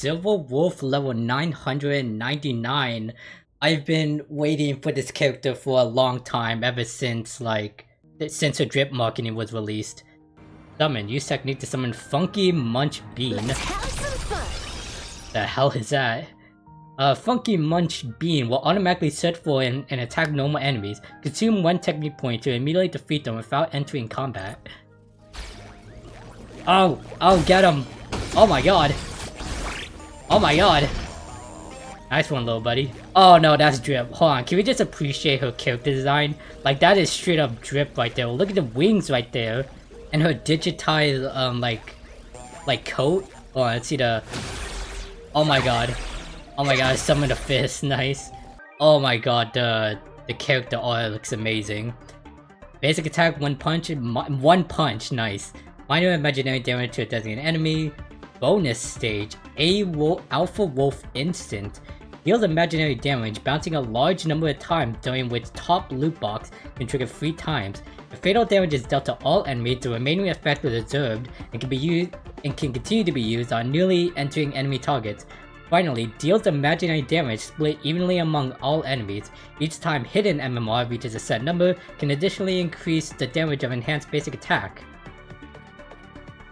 Silver Wolf level 999. I've been waiting for this character for a long time, ever since her drip marketing was released. Summon. Use technique to summon Funky Munch Bean. Let's have some fun. The hell is that? Funky Munch Bean will automatically search for and attack normal enemies. Consume one technique point to immediately defeat them without entering combat. Oh, get him! Oh my god! Oh my god! Nice one, little buddy. Oh no, that's drip. Hold on, can we just appreciate her character design? Like, that is straight up drip right there. Look at the wings right there. And her digitized, like coat. Hold on, let's see the... Oh my god. Oh my god, summon a fist, nice. Oh my god, the character art looks amazing. Basic attack, one punch, nice. Minor imaginary damage to a designated enemy. Bonus stage, Alpha Wolf Instant. Deals imaginary damage, bouncing a large number of times, during which top loot box can trigger 3 times. If fatal damage is dealt to all enemies, the remaining effect is observed and can continue to be used on newly entering enemy targets. Finally, deals imaginary damage split evenly among all enemies. Each time hidden MMR reaches a set number, can additionally increase the damage of enhanced basic attack.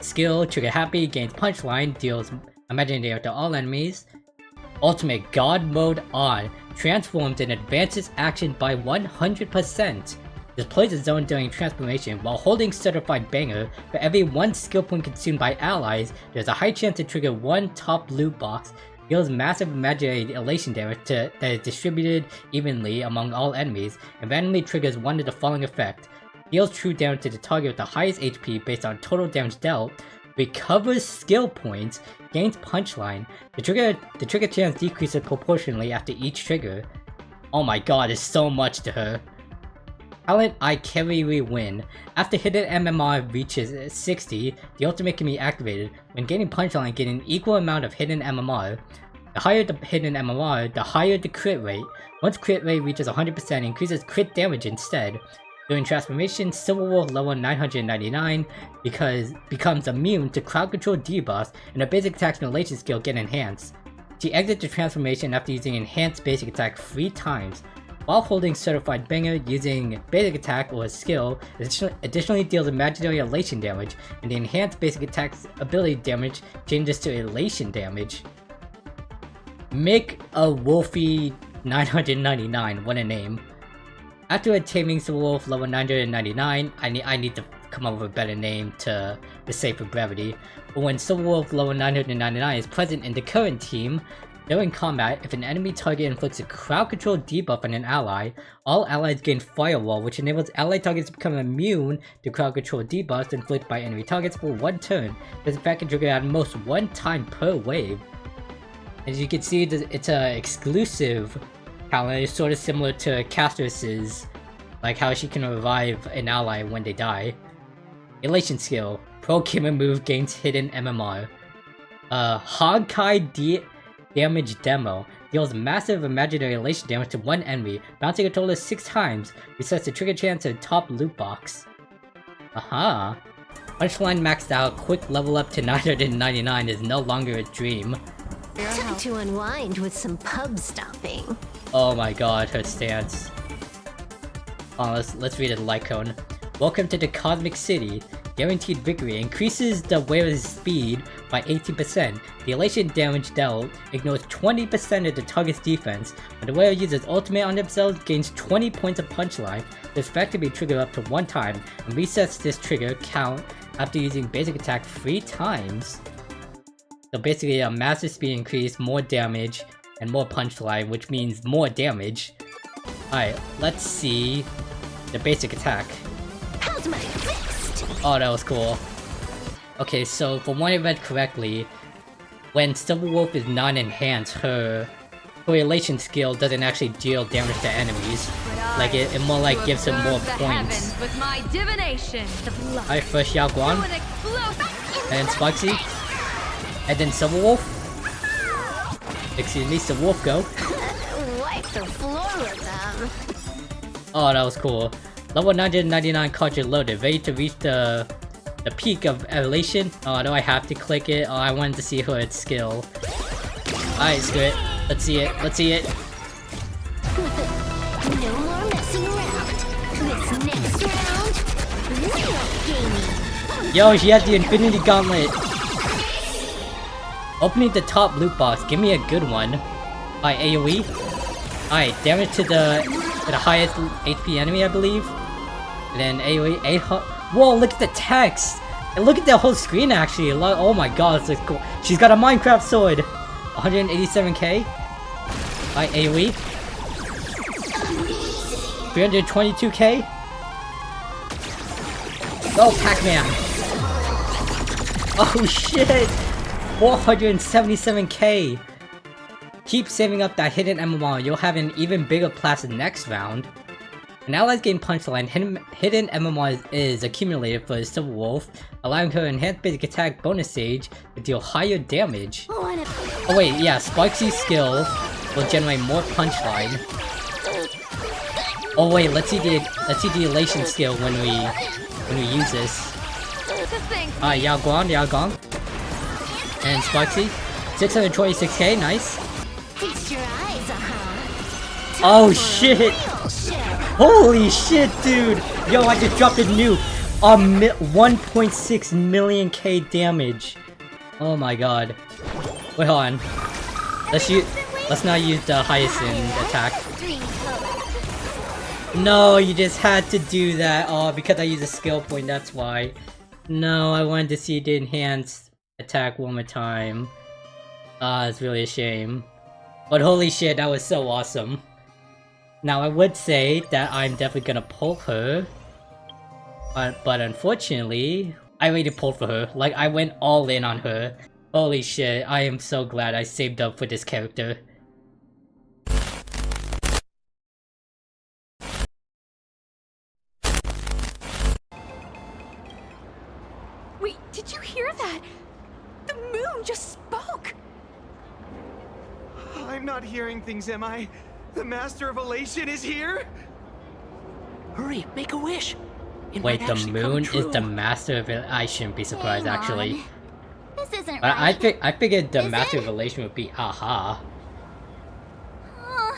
Skill, Trigger Happy, gains Punchline, deals imaginary damage to all enemies. Ultimate, God Mode on, transforms and advances action by 100%. Displays a zone during transformation. While holding Certified Banger, for every 1 skill point consumed by allies, there's a high chance to trigger 1 top loot box. Deals massive imaginary elation damage that is distributed evenly among all enemies, and randomly triggers one of the following effects. Deals true damage to the target with the highest HP based on total damage dealt, recovers skill points, gains punchline. The trigger chance decreases proportionally after each trigger. Oh my god, there's so much to her. Talent, I Carry Win. After hidden MMR reaches 60, the ultimate can be activated. When gaining punchline, gain an equal amount of hidden MMR. The higher the hidden MMR, the higher the crit rate. Once crit rate reaches 100%, increases crit damage instead. During transformation, Silver Wolf level 999 becomes immune to crowd control debuffs, and her basic attack and elation skill get enhanced. She exits the transformation after using enhanced basic attack 3 times. While holding Certified Banger, using basic attack or skill additionally deals imaginary elation damage, and the enhanced basic attack's ability damage changes to elation damage. Make a Wolfie 999, what a name. After attaining Silver Wolf level 999, I need to come up with a better name to the sake of brevity. But when Silver Wolf level 999 is present in the current team, during combat, if an enemy target inflicts a crowd control debuff on an ally, all allies gain Firewall, which enables ally targets to become immune to crowd control debuffs inflicted by enemy targets for 1 turn. This effect can trigger at most 1 time per wave. As you can see, it's an exclusive talent. It's sort of similar to Castrus's, like how she can revive an ally when they die. Elation skill, Pro Gamer move gains hidden MMR. Honkai Damage Demo deals massive imaginary elation damage to 1 enemy, bouncing a total of 6 times, resets the trigger chance to top loot box. Aha! Punchline maxed out, quick level up to 999 is no longer a dream. Time to unwind with some pub stopping. Oh my god, her stance. Oh, let's read it like cone. Welcome to the Cosmic City. Guaranteed victory increases the wearer's speed by 18%. The elation damage dealt ignores 20% of the target's defense. When the wearer uses ultimate on themselves, gains 20 points of punchline. This effect can be triggered up to 1 time, and resets this trigger count after using basic attack 3 times. So basically a massive speed increase, more damage, and more punchline, which means more damage. Alright, let's see the basic attack. How's my wrist? Oh, that was cool. Okay, so from what I read correctly, when Silver Wolf is non-enhanced, her elation skill doesn't actually deal damage to enemies. Like it more like gives her more points. With my divination. Alright, first Yao Guan, and then Sparksy, and then Silver Wolf. Excuse me, Silver Wolf go. Wipe the floor with them. Oh, that was cool. Level 999 cartridge loaded, ready to reach the peak of elation. Oh, do I have to click it? Oh, I wanted to see her skill. Alright, screw it. Let's see it. Let's see it. No more messing around. This next round, real gaming. Yo, she has the Infinity Gauntlet. Opening the top loot box. Give me a good one. Alright, AoE. Alright, damage to the highest HP enemy, I believe. And then AoE 800. Whoa, look at the text. And look at the whole screen actually. Oh my god, it's cool. She's got a Minecraft sword. 187k. Alright, AoE. 322k. Go, Pac-Man. Oh shit. 477k. Keep saving up that hidden MMR. You'll have an even bigger blast next round. An ally's game punchline, hidden MMR is accumulated for Silver Wolf, allowing her enhanced basic attack bonus stage to deal higher damage. Oh wait, yeah, Sparksy's skill will generate more punchline. Oh wait, let's see the elation skill when we use this. Yao Guang. And Sparksy. 626k, nice. Oh shit! Holy shit, dude! Yo, I just dropped a nuke! 1.6 million K damage. Oh my god. Wait, hold on. Let's not use the Hyacinth attack. No, you just had to do that. Oh, because I used a skill point, that's why. No, I wanted to see the enhanced attack one more time. Ah, it's really a shame. But holy shit, that was so awesome. Now I would say that I'm definitely gonna pull her. But unfortunately, I already pulled for her. Like, I went all in on her. Holy shit, I am so glad I saved up for this character. Wait, did you hear that? The moon just spoke! I'm not hearing things, am I? The Master of Elation is here? Hurry, make a wish. Wait, the moon is the master of it? I shouldn't be surprised, actually. This isn't But right. I figured the Is master it? of Elation would be Aha. Oh,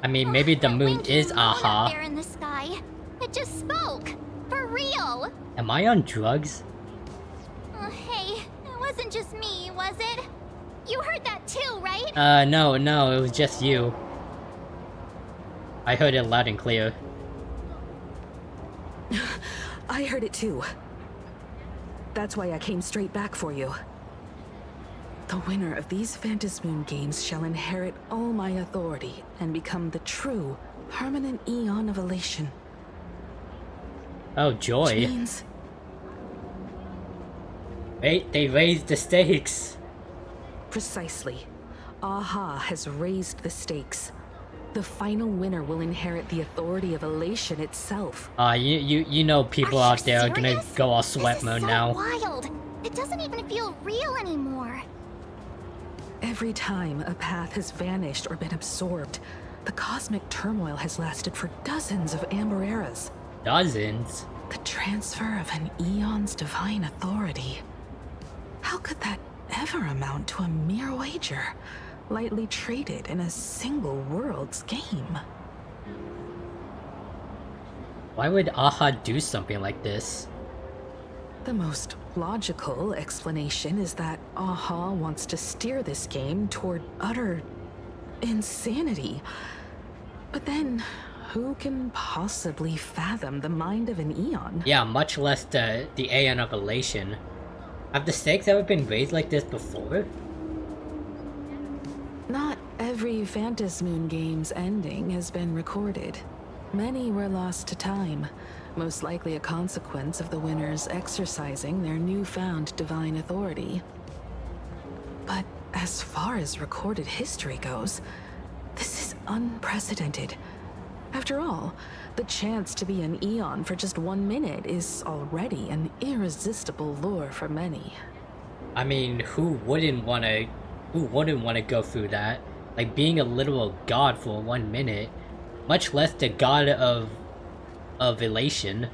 I mean, maybe the that moon winky is moon up Aha. there in the sky. It just spoke. For real. Am I on drugs? Oh, hey, it wasn't just me, was it? You heard that too, right? No, it was just you. I heard it loud and clear. I heard it too. That's why I came straight back for you. The winner of these Phantasmoon games shall inherit all my authority and become the true, permanent Eon of Elation. Oh, Which joy. means Wait, they raised the stakes. precisely. Aha has raised the stakes. The final winner will inherit the authority of Elation itself. You know people Are out you there are gonna serious? go all This sweat is mode so now. wild. It doesn't even feel real anymore. Every time a path has vanished or been absorbed, the cosmic turmoil has lasted for dozens of Amber eras. Dozens? The transfer of an Eon's divine authority. How could that ever amount to a mere wager, lightly traded in a single world's game? Why would Aha do something like this? The most logical explanation is that Aha wants to steer this game toward utter insanity. But then, who can possibly fathom the mind of an Eon? Yeah, much less the Aeon of Elation. Have the stakes ever been raised like this before? Not every Phantasmoon game's ending has been recorded. Many were lost to time, most likely a consequence of the winners exercising their newfound divine authority. But as far as recorded history goes, this is unprecedented. After all, the chance to be an Eon for just 1 minute is already an irresistible lure for many. I mean, who wouldn't wanna go through that? Like being a literal god for 1 minute, much less the god of elation.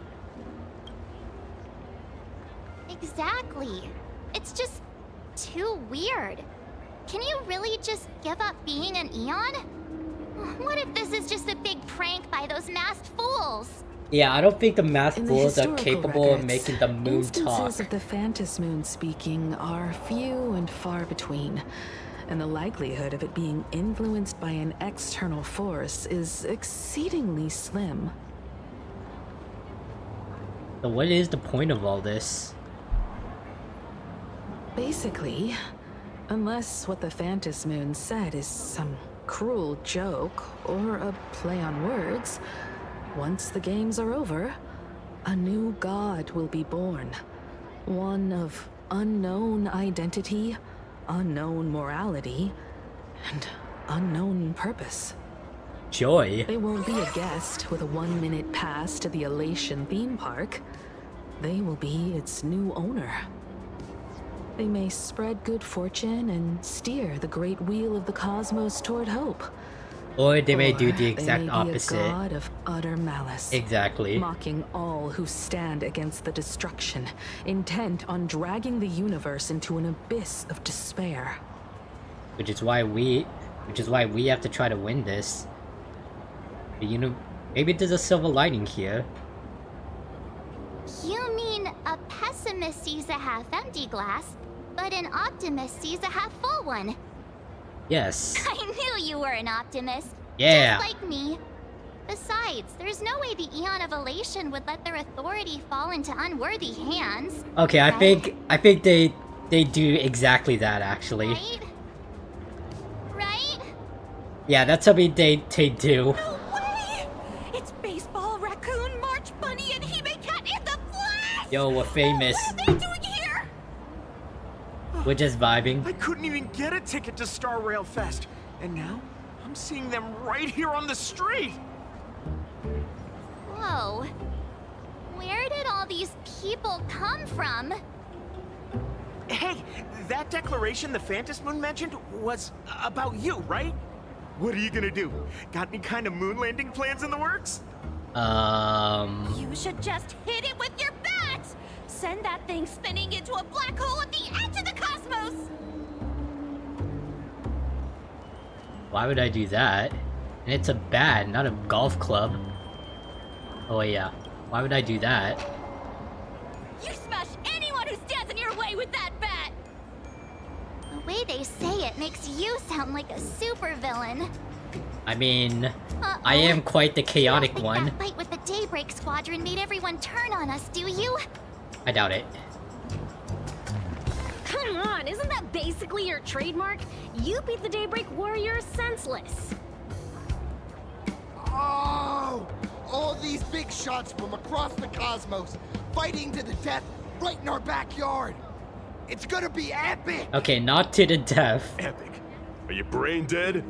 Exactly. It's just too weird. can you really just give up being an Eon? What if this is just a big prank by those masked fools? Yeah, I don't think the masked In the fools are historical capable of records, making the moon instances talk. of the Phantas Moon speaking are few and far between, and the likelihood of it being influenced by an external force is exceedingly slim. So what is the point of all this? Basically, unless what the Phantas Moon said is some cruel joke or a play on words, once the games are over, a new god will be born. One of unknown identity, unknown morality, and unknown purpose. Joy. They won't be a guest with a 1-minute pass to the Elation theme park. They will be its new owner. They may spread good fortune and steer the great wheel of the cosmos toward hope. Or they may do Or the exact they may opposite. Be a god of utter malice. Exactly. Mocking all who stand against the destruction, intent on dragging the universe into an abyss of despair. Which is why we have to try to win this. But, you know, maybe there's a silver lining here. You mean a pessimist sees a half-empty glass, but an optimist sees a half-full one? Yes. I knew you were an optimist. Yeah. Just like me. Besides, there's no way the Eon of Elation would let their authority fall into unworthy hands. Okay, I right? think they do exactly that actually. Right? Right? Yeah, that's something they do. No way! It's Baseball, Raccoon, March Bunny, and Hime Cat in the flesh! Yo, we're famous. What are they doing here? We're just vibing. I couldn't even get a ticket to Star Rail Fest, and now I'm seeing them right here on the street. Whoa. Where did all these people come from? Hey, that declaration the Phantas Moon mentioned was about you, right? What are you gonna do? Got any kind of moon landing plans in the works? You should just hit it with your bat! Send that thing spinning into a black hole at the edge of the cosmos! Why would I do that? And it's a bat, not a golf club. Oh yeah. Why would I do that? You smash anyone who stands in your way with that bat! The way they say it makes you sound like a supervillain. I mean, Uh-oh. I am quite the You don't chaotic think one. that fight with the Daybreak Squadron made everyone turn on us, do you? I doubt it. Come on, isn't that basically your trademark? You beat the Daybreak Warriors senseless. Oh! All these big shots from across the cosmos, fighting to the death right in our backyard. It's gonna be epic! Okay, not to the death. Epic. Are you brain dead?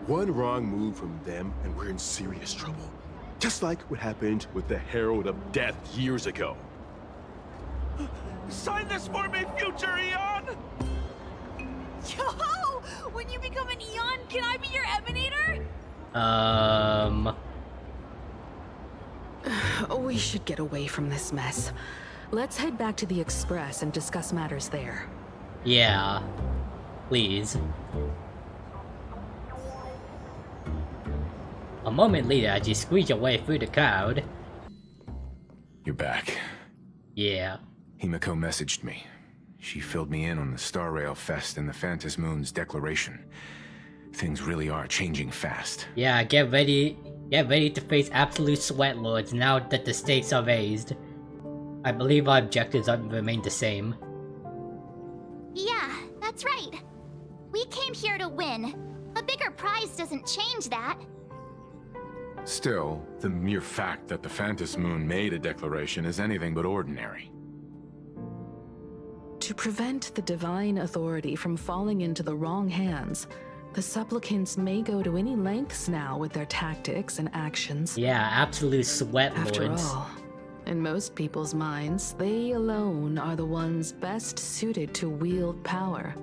One wrong move from them and we're in serious trouble. Just like what happened with the Herald of Death years ago. Sign this for me, future Eon! Yo! When you become an Eon, can I be your Emanator? We should get away from this mess. Let's head back to the Express and discuss matters there. Yeah. Please. A moment later, as you squeeze your way through the crowd. You're back. Yeah. Himiko messaged me. She filled me in on the Star Rail Fest and the Phantas Moon's declaration. Things really are changing fast. Yeah, get ready to face absolute sweat lords now that the stakes are raised. I believe our objectives remain the same. Yeah, that's right. We came here to win. A bigger prize doesn't change that. Still, the mere fact that the Phantas Moon made a declaration is anything but ordinary. To prevent the divine authority from falling into the wrong hands, the supplicants may go to any lengths now with their tactics and actions. Yeah, absolute sweat After lords. all, in most people's minds, they alone are the ones best suited to wield power.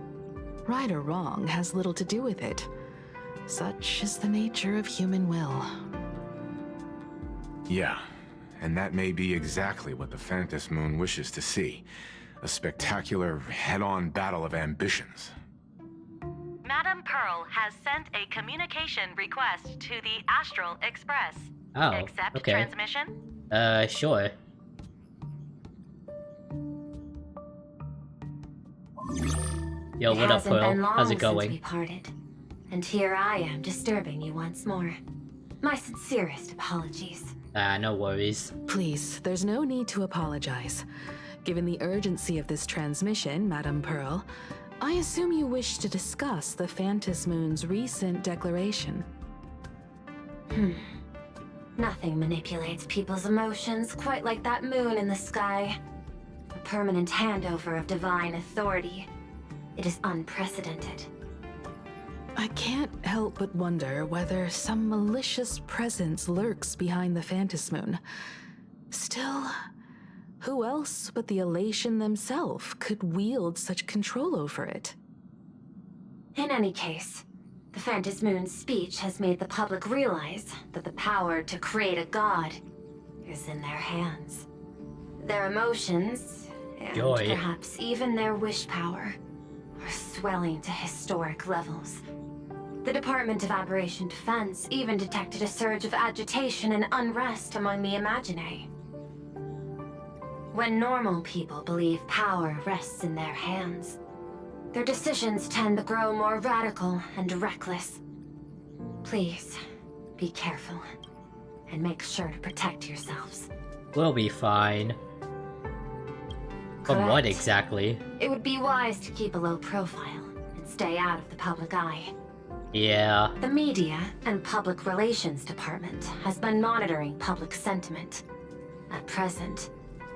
Right or wrong has little to do with it. Such is the nature of human will. Yeah, and that may be exactly what the Phantas Moon wishes to see. A spectacular, head-on battle of ambitions. Madame Pearl has sent a communication request to the Astral Express. Oh, Accept okay. transmission? Sure. Yo, what up, Pearl? How's it going? Since we parted, and here I am disturbing you once more. My sincerest apologies. No worries. Please, there's no need to apologize. Given the urgency of this transmission, Madame Pearl, I assume you wish to discuss the Phantas Moon's recent declaration. Nothing manipulates people's emotions quite like that moon in the sky. A permanent handover of divine authority. It is unprecedented. I can't help but wonder whether some malicious presence lurks behind the Phantas Moon. Still, who else but the Elation themselves could wield such control over it? In any case, the Phantas Moon's speech has made the public realize that the power to create a god is in their hands. Their emotions, and Joy. perhaps even their wish power, are swelling to historic levels. The Department of Aberration Defense even detected a surge of agitation and unrest among the Imaginae. When normal people believe power rests in their hands, their decisions tend to grow more radical and reckless. Please, be careful, and make sure to protect yourselves. We'll be fine. From what Correct. exactly? It would be wise to keep a low profile and stay out of the public eye. Yeah. The Media and Public Relations Department has been monitoring public sentiment. At present,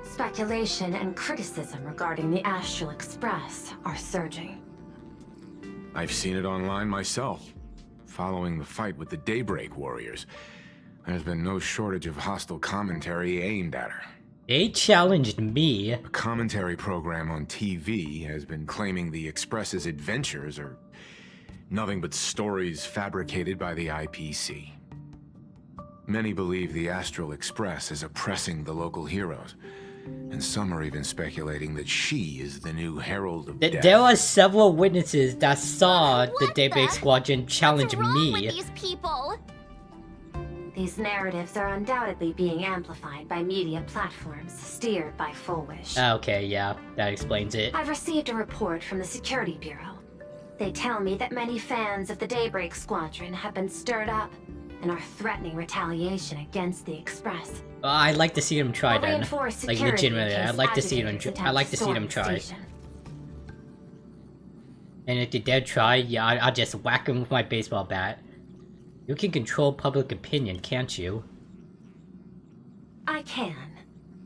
speculation and criticism regarding the Astral Express are surging. I've seen it online myself. Following the fight with the Daybreak Warriors, there's been no shortage of hostile commentary aimed at her. They challenged me. A commentary program on TV has been claiming the Express's adventures are nothing but stories fabricated by the IPC. Many believe the Astral Express is oppressing the local heroes, and some are even speculating that she is the new Herald of Death. There are several witnesses that saw the What Daybreak the- Squadron challenge What's wrong me. with these people? These narratives are undoubtedly being amplified by media platforms steered by Fulwish. Okay, yeah, that explains it. I've received a report from the Security Bureau. They tell me that many fans of the Daybreak Squadron have been stirred up and are threatening retaliation against the Express. I'd like to see them try I'll then. reinforce Like security legitimately, in case I'd like to see them. agitators I'd like to attempt see them storm try. the station. And if they dare try, yeah, I'll just whack them with my baseball bat. You can control public opinion, can't you? I can,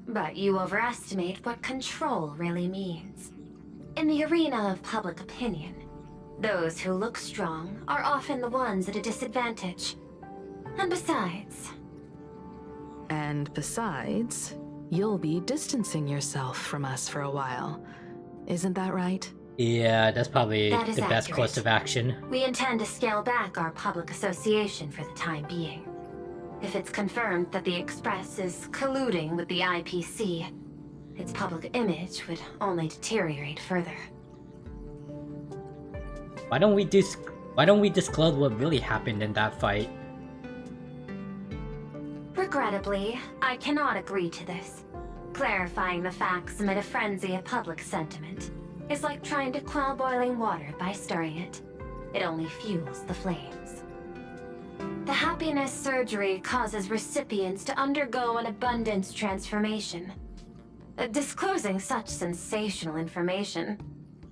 but you overestimate what control really means. In the arena of public opinion, those who look strong are often the ones at a disadvantage. And besides, you'll be distancing yourself from us for a while. Isn't that right? Yeah, that's probably That is the best accurate. course of action. we intend to scale back our public association for the time being. If it's confirmed that the Express is colluding with the IPC, its public image would only deteriorate further. Why don't we disclose what really happened in that fight? Regrettably, I cannot agree to this. Clarifying the facts amid a frenzy of public sentiment is like trying to quell boiling water by stirring it. It only fuels the flames. The happiness surgery causes recipients to undergo an abundance transformation. Disclosing such sensational information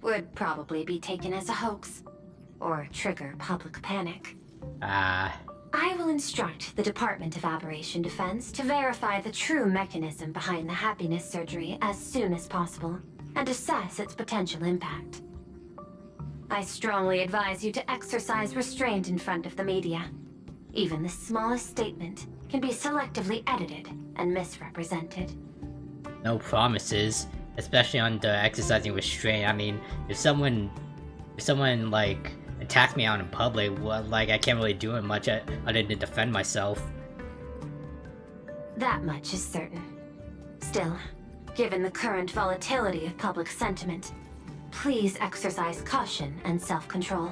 would probably be taken as a hoax, or trigger public panic. I will instruct the Department of Aberration Defense to verify the true mechanism behind the happiness surgery as soon as possible, and assess its potential impact. I strongly advise you to exercise restraint in front of the media. Even the smallest statement can be selectively edited and misrepresented. No promises, especially on the exercising restraint. I mean, if someone like attacks me out in public, well, like I can't really do much other than defend myself. That much is certain. Still, given the current volatility of public sentiment, please exercise caution and self-control.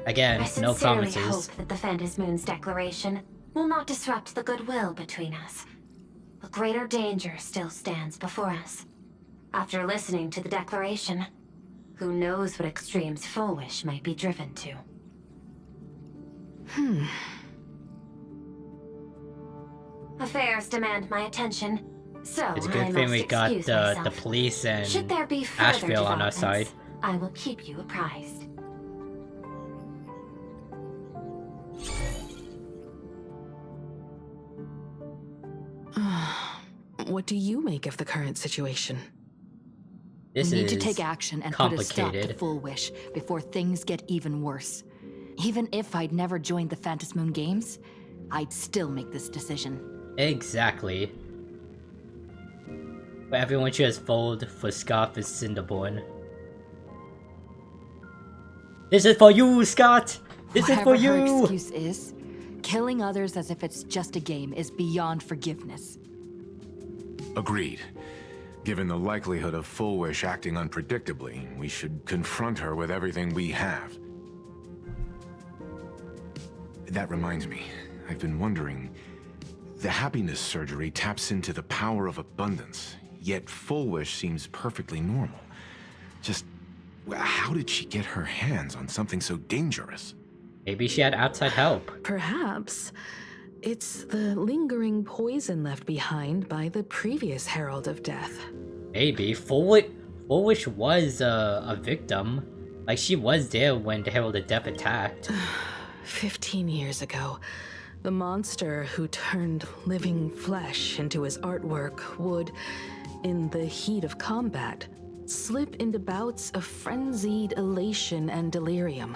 Again, I no sincerely promises. hope that the Phantom Moon's declaration will not disrupt the goodwill between us. A greater danger still stands before us. After listening to the declaration, who knows what extremes Fulwish might be driven to. Affairs demand my attention, so It's a I good thing must we got excuse the myself. police and Should there be further Asheville on our side. developments, I will keep you apprised. What do you make of the current situation? This We need to is take action and put a stop to complicated. Fulwish before things get even worse. Even if I'd never joined the Phantom Moon Games, I'd still make this decision. Exactly. But everyone should just vote for Scarf and Cinderborn. This is for you, Scott! This is for Whatever her you! excuse is, killing others as if it's just a game is beyond forgiveness. Agreed. Given the likelihood of Fulwish acting unpredictably, we should confront her with everything we have. That reminds me, I've been wondering, the happiness surgery taps into the power of abundance, yet Fulwish seems perfectly normal. Just, how did she get her hands on something so dangerous? Maybe she had outside help. Perhaps it's the lingering poison left behind by the previous Herald of Death. Maybe. Fulwish was a victim. Like, she was there when the Herald of Death attacked. 15 years ago, the monster who turned living flesh into his artwork would, in the heat of combat, slip into bouts of frenzied elation and delirium.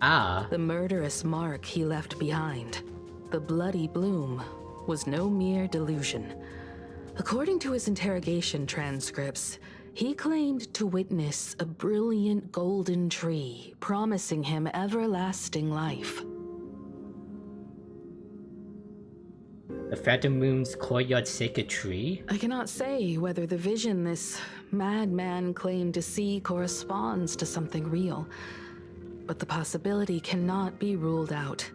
Ah. The murderous mark he left behind, the bloody bloom, was no mere delusion. According to his interrogation transcripts, he claimed to witness a brilliant golden tree, promising him everlasting life. The Phantom Moon's courtyard sacred tree? I cannot say whether the vision this madman claimed to see corresponds to something real, but the possibility cannot be ruled out.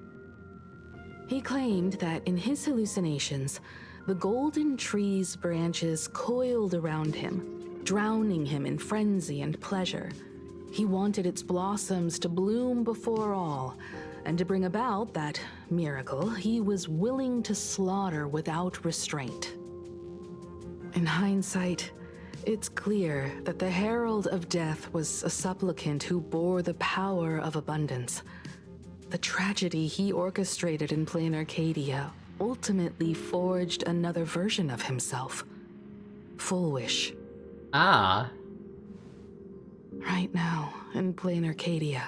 He claimed that in his hallucinations, the golden tree's branches coiled around him, drowning him in frenzy and pleasure. He wanted its blossoms to bloom before all, and to bring about that miracle, he was willing to slaughter without restraint. In hindsight, it's clear that the Herald of Death was a supplicant who bore the power of abundance. The tragedy he orchestrated in Planarcadia ultimately forged another version of himself. Fulwish. Ah. Right now, in Planarcadia,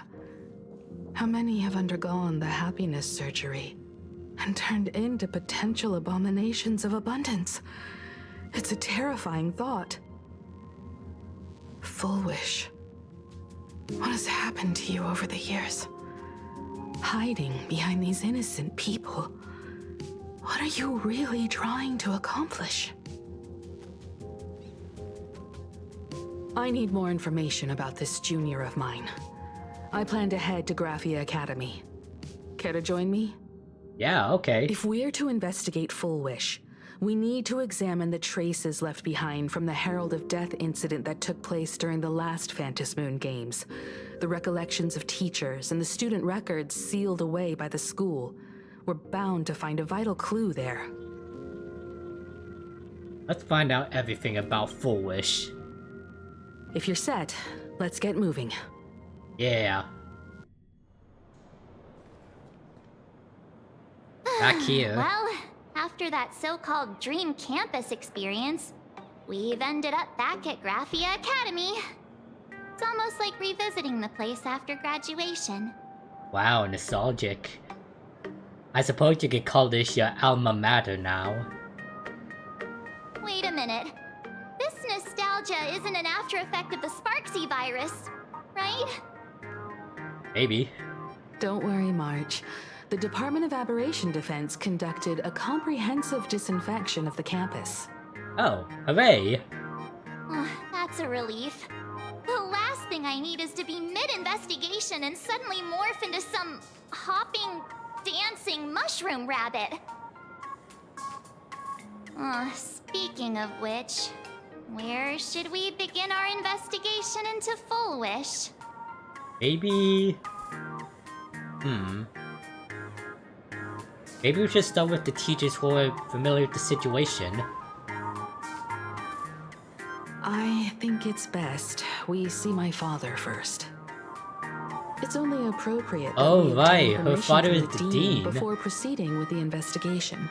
how many have undergone the happiness surgery and turned into potential abominations of abundance? It's a terrifying thought. Fulwish. What has happened to you over the years? Hiding behind these innocent people. What are you really trying to accomplish? I need more information about this junior of mine. I plan to head to Graphia Academy. Care to join me? Yeah, okay. If we're to investigate Fulwish, we need to examine the traces left behind from the Herald of Death incident that took place during the last Phantom Moon Games. The recollections of teachers and the student records sealed away by the school. We're bound to find a vital clue there. Let's find out everything about Fulwish. If you're set, let's get moving. Yeah. Back here. Well, after that so-called dream campus experience, we've ended up back at Graphia Academy. It's almost like revisiting the place after graduation. Wow, nostalgic. I suppose you could call this your alma mater now. Wait a minute. This nostalgia isn't an after effect of the Sparksy virus, right? Maybe. Don't worry, March. The Department of Aberration Defense conducted a comprehensive disinfection of the campus. Oh, hooray! That's a relief. The last thing thing I need is to be mid-investigation and suddenly morph into some hopping, dancing mushroom rabbit. Speaking of which, where should we begin our investigation into Fulwish? Maybe... Maybe we should start with the teachers who are familiar with the situation. I think it's best we see my father first. It's only appropriate that Oh, we obtain right, her permission father from is the the dean dean. before proceeding with the investigation.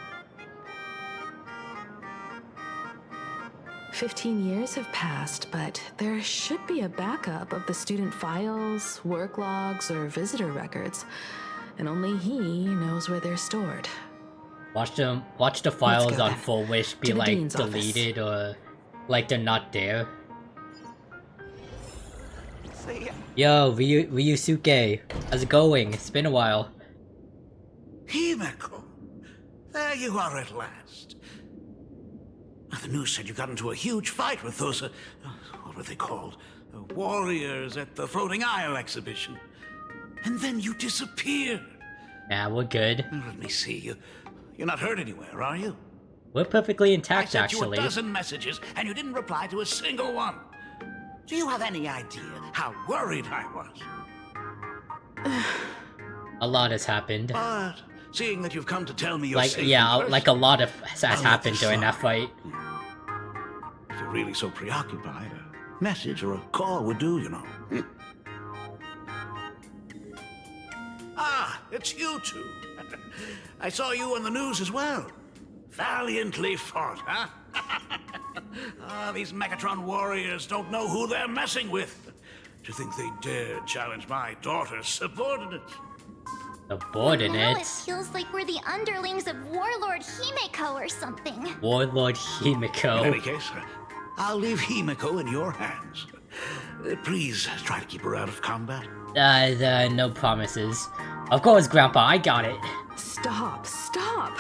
15 years have passed, but there should be a backup of the student files, work logs, or visitor records, and only he knows where they're stored. Watch the files go on then. Fulwish be To the like dean's office. deleted or like they're not there. Yo, Ryusuke, how's it going? It's been a while. Himeko, there you are at last. The news said you got into a huge fight with those, what were they called? Warriors at the Floating Isle exhibition. And then you disappeared. Yeah, we're good. Let me see. You're not hurt anywhere, are you? We're perfectly intact, I sent you actually. a dozen messages, and you didn't reply to a single one. Do you have any idea how worried I was? A lot has happened. But seeing that you've come to tell me you're Like, safe yeah, in person, like a lot of has I'll let happened this during slide. that fight. If you're really so preoccupied, a message or a call would do, you know. Ah, it's you two. I saw you on the news as well. Valiantly fought, huh? These Megatron warriors don't know who they're messing with. To think they dare challenge my daughter's subordinates. Now it Subordinates? feels like we're the underlings of Warlord Himeko or something. Warlord In any Himeko. case, I'll leave Himeko in your hands. Please try to keep her out of combat. No promises. Of course, Grandpa, I got it. Stop, stop!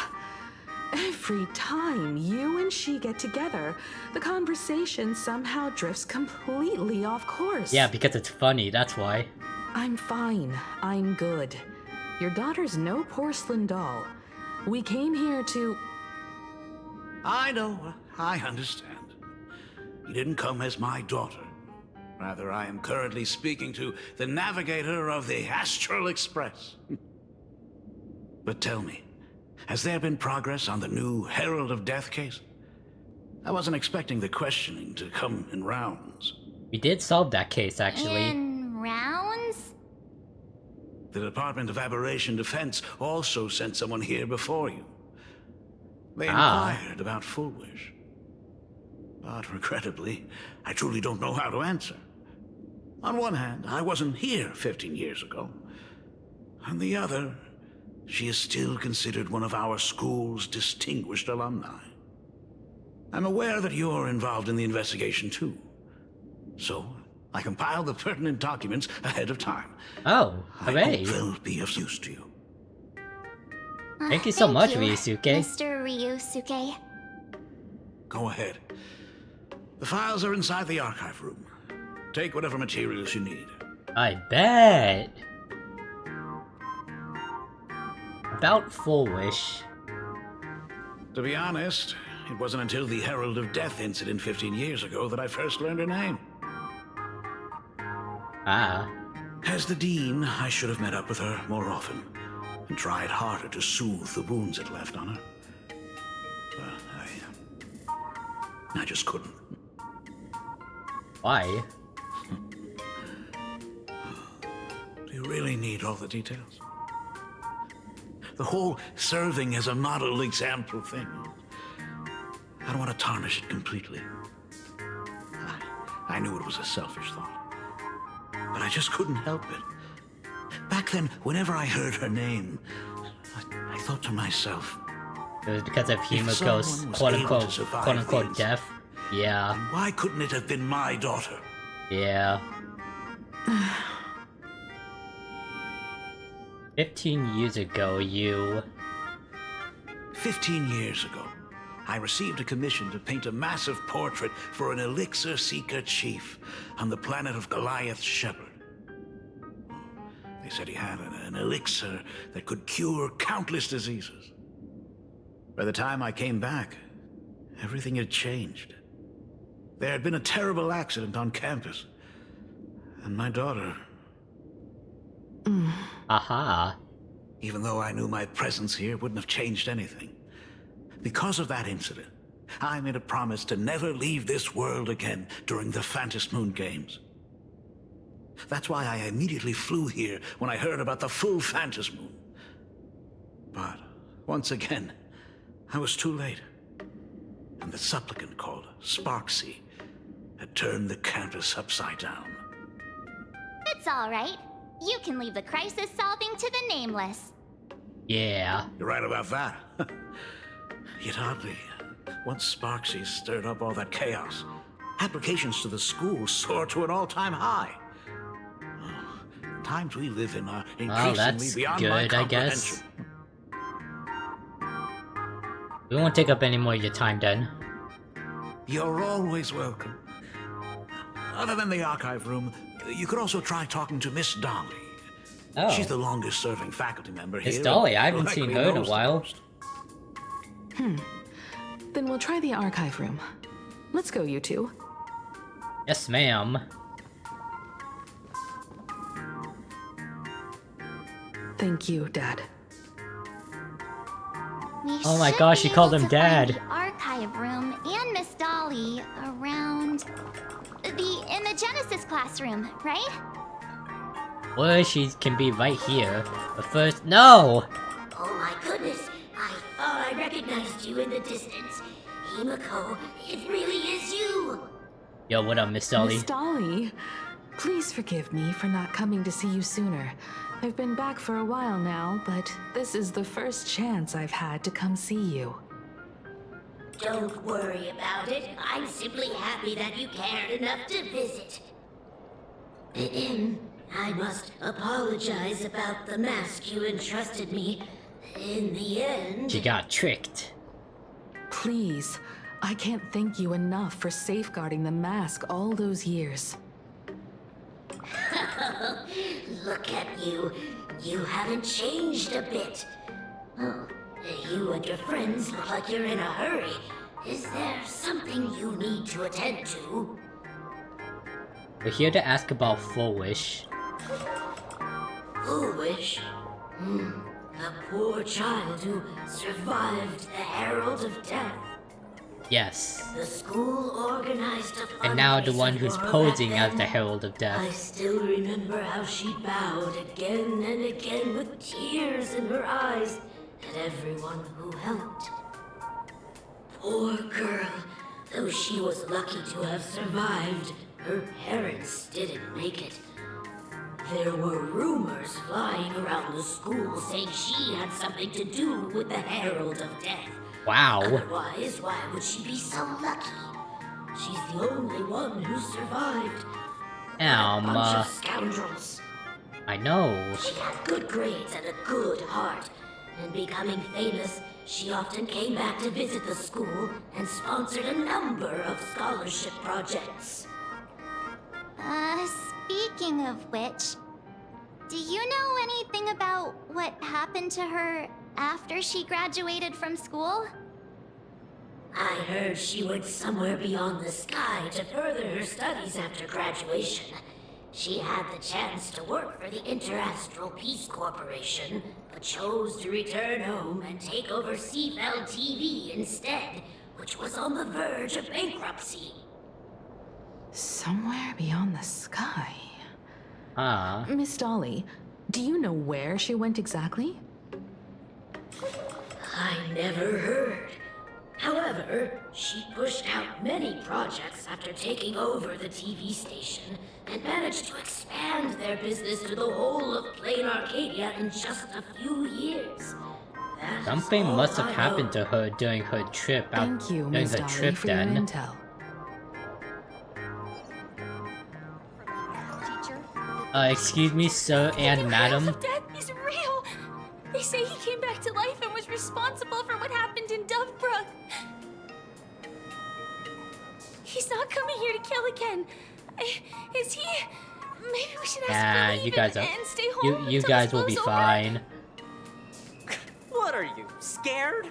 Every time you and she get together, the conversation somehow drifts completely off course. Yeah, because it's funny, that's why. I'm fine. I'm good. Your daughter's no porcelain doll. We came here to... I know. I understand. You didn't come as my daughter. Rather, I am currently speaking to the navigator of the Astral Express. But tell me, has there been progress on the new Herald of Death case? I wasn't expecting the questioning to come in rounds. We did solve that case, actually. In rounds? The Department of Aberration Defense also sent someone here before you. They inquired about Fulwish. But regrettably, I truly don't know how to answer. On one hand, I wasn't here 15 years ago. On the other, she is still considered one of our school's distinguished alumni. I'm aware that you're involved in the investigation too. So, I compiled the pertinent documents ahead of time. Oh, I hooray. hope they'll be of use to you. Thank you so much, you, Ryusuke. Mr. Ryusuke. Go ahead. The files are inside the archive room. Take whatever materials you need. I bet. About Fulwish. To be honest, it wasn't until the Herald of Death incident 15 years ago that I first learned her name. Ah. As the Dean, I should have met up with her more often and tried harder to soothe the wounds it left on her. But I just couldn't. Why? Do you really need all the details? The whole serving as a model example thing. I don't want to tarnish it completely. I knew it was a selfish thought, but I just couldn't help it. Back then, whenever I heard her name, I thought to myself, It was because of if Himiko's someone was quote-unquote, able to survive quote-unquote these, death. Yeah. then why couldn't it have been my daughter? Yeah. 15 years ago, you... 15 years ago, I received a commission to paint a massive portrait for an elixir seeker chief on the planet of Goliath's Shepherd. They said he had an elixir that could cure countless diseases. By the time I came back, everything had changed. There had been a terrible accident on campus, and my daughter... Aha. Even though I knew my presence here wouldn't have changed anything. Because of that incident, I made a promise to never leave this world again during the Phantom Moon Games. That's why I immediately flew here when I heard about the full Phantom Moon. But, once again, I was too late. And the supplicant called Sparksy had turned the campus upside down. It's alright. You can leave the crisis solving to the Nameless. Yeah. You're right about that. Yet oddly, once Sparksy stirred up all that chaos, applications to the school soared to an all-time high. Times we live in are increasingly beyond my good, I guess. We won't take up any more of your time, then. You're always welcome. Other than the archive room, you could also try talking to Miss Dolly. Oh. She's the longest-serving faculty member here. Miss Dolly, I haven't seen her in a while. Then we'll try the archive room. Let's go, you two. Yes, ma'am. Thank you, Dad. Oh my gosh, she called him Dad. The archive room and Miss Dolly around in the Genesis classroom, right? Well, she can be right here. But first, no! Oh my goodness, I thought I recognized you in the distance. Himiko, it really is you! Yo, what up, Miss Dolly? Miss Dolly, please forgive me for not coming to see you sooner. I've been back for a while now, but this is the first chance I've had to come see you. Don't worry about it. I'm simply happy that you cared enough to visit. I must apologize about the mask you entrusted me. In the end... She got tricked. Please, I can't thank you enough for safeguarding the mask all those years. Look at you. You haven't changed a bit. Oh, you and your friends look like you're in a hurry. Is there something you need to attend to? We're here to ask about Fulwish. Fulwish? The poor child who survived the Herald of Death. Yes. The school organized a And now the one who's fundraiser posing for her as the back Herald of then. I Death. still remember how she bowed again and again with tears in her eyes at everyone who helped. Poor girl. Though she was lucky to have survived, her parents didn't make it. There were rumors flying around the school saying she had something to do with the Herald of Death. Wow. Otherwise, why would she be so lucky? She's the only one who survived. A bunch of scoundrels. I know. She had good grades and a good heart. And becoming famous, she often came back to visit the school and sponsored a number of scholarship projects. Speaking of which, do you know anything about what happened to her after she graduated from school? I heard she went somewhere beyond the sky to further her studies after graduation. She had the chance to work for the Interastral Peace Corporation, but chose to return home and take over Seafell TV instead, which was on the verge of bankruptcy. Somewhere beyond the sky. Ah. Miss Dolly, do you know where she went exactly? I never heard. However, she pushed out many projects after taking over the TV station and managed to expand their business to the whole of Planarcadia in just a few years. Something must have happened to her during her trip out. Thank you, during Miss the Dolly, trip for then. your intel. Excuse me, sir and madam. The death is real. They say he came back to life and was responsible for what happened in Dovebrook. He's not coming here to kill again. Is he? Maybe we should ask Nah, for leave you guys and are. stay home You until guys this will be blows over. fine. What are you, scared?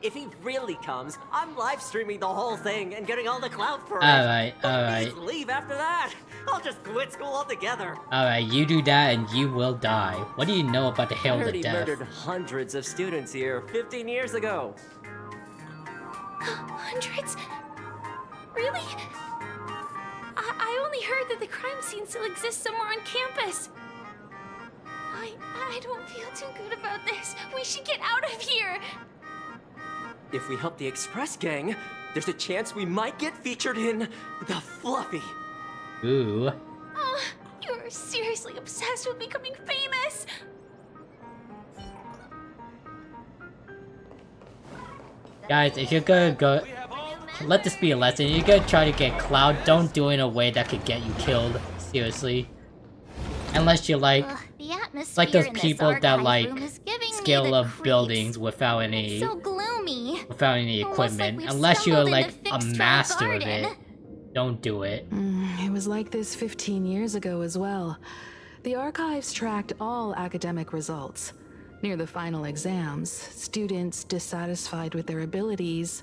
If he really comes, I'm live streaming the whole thing and getting all the clout for it. Alright, But alright. please leave after that. I'll just quit school altogether. Alright, you do that and you will die. What do you know about the I Herald heard of he Death? murdered hundreds of students here 15 years ago. Hundreds? Really? I only heard that the crime scene still exists somewhere on campus. I don't feel too good about this. We should get out of here. If we help the Express Gang, there's a chance we might get featured in The Fluffy. Ooh. Oh, you're seriously obsessed with becoming famous. Guys, if you're gonna go... Let this be a lesson. You're gonna try to get clout, don't do it in a way that could get you killed. Seriously. Unless you're like... The atmosphere like those in this people that archive like room is giving me scale the up creeps. buildings without any... So gloomy. without any Almost like equipment. we've Unless you're stumbled like into a Fixed master of Garden. it. Don't do it. It was like this 15 years ago as well. The archives tracked all academic results. Near the final exams, students dissatisfied with their abilities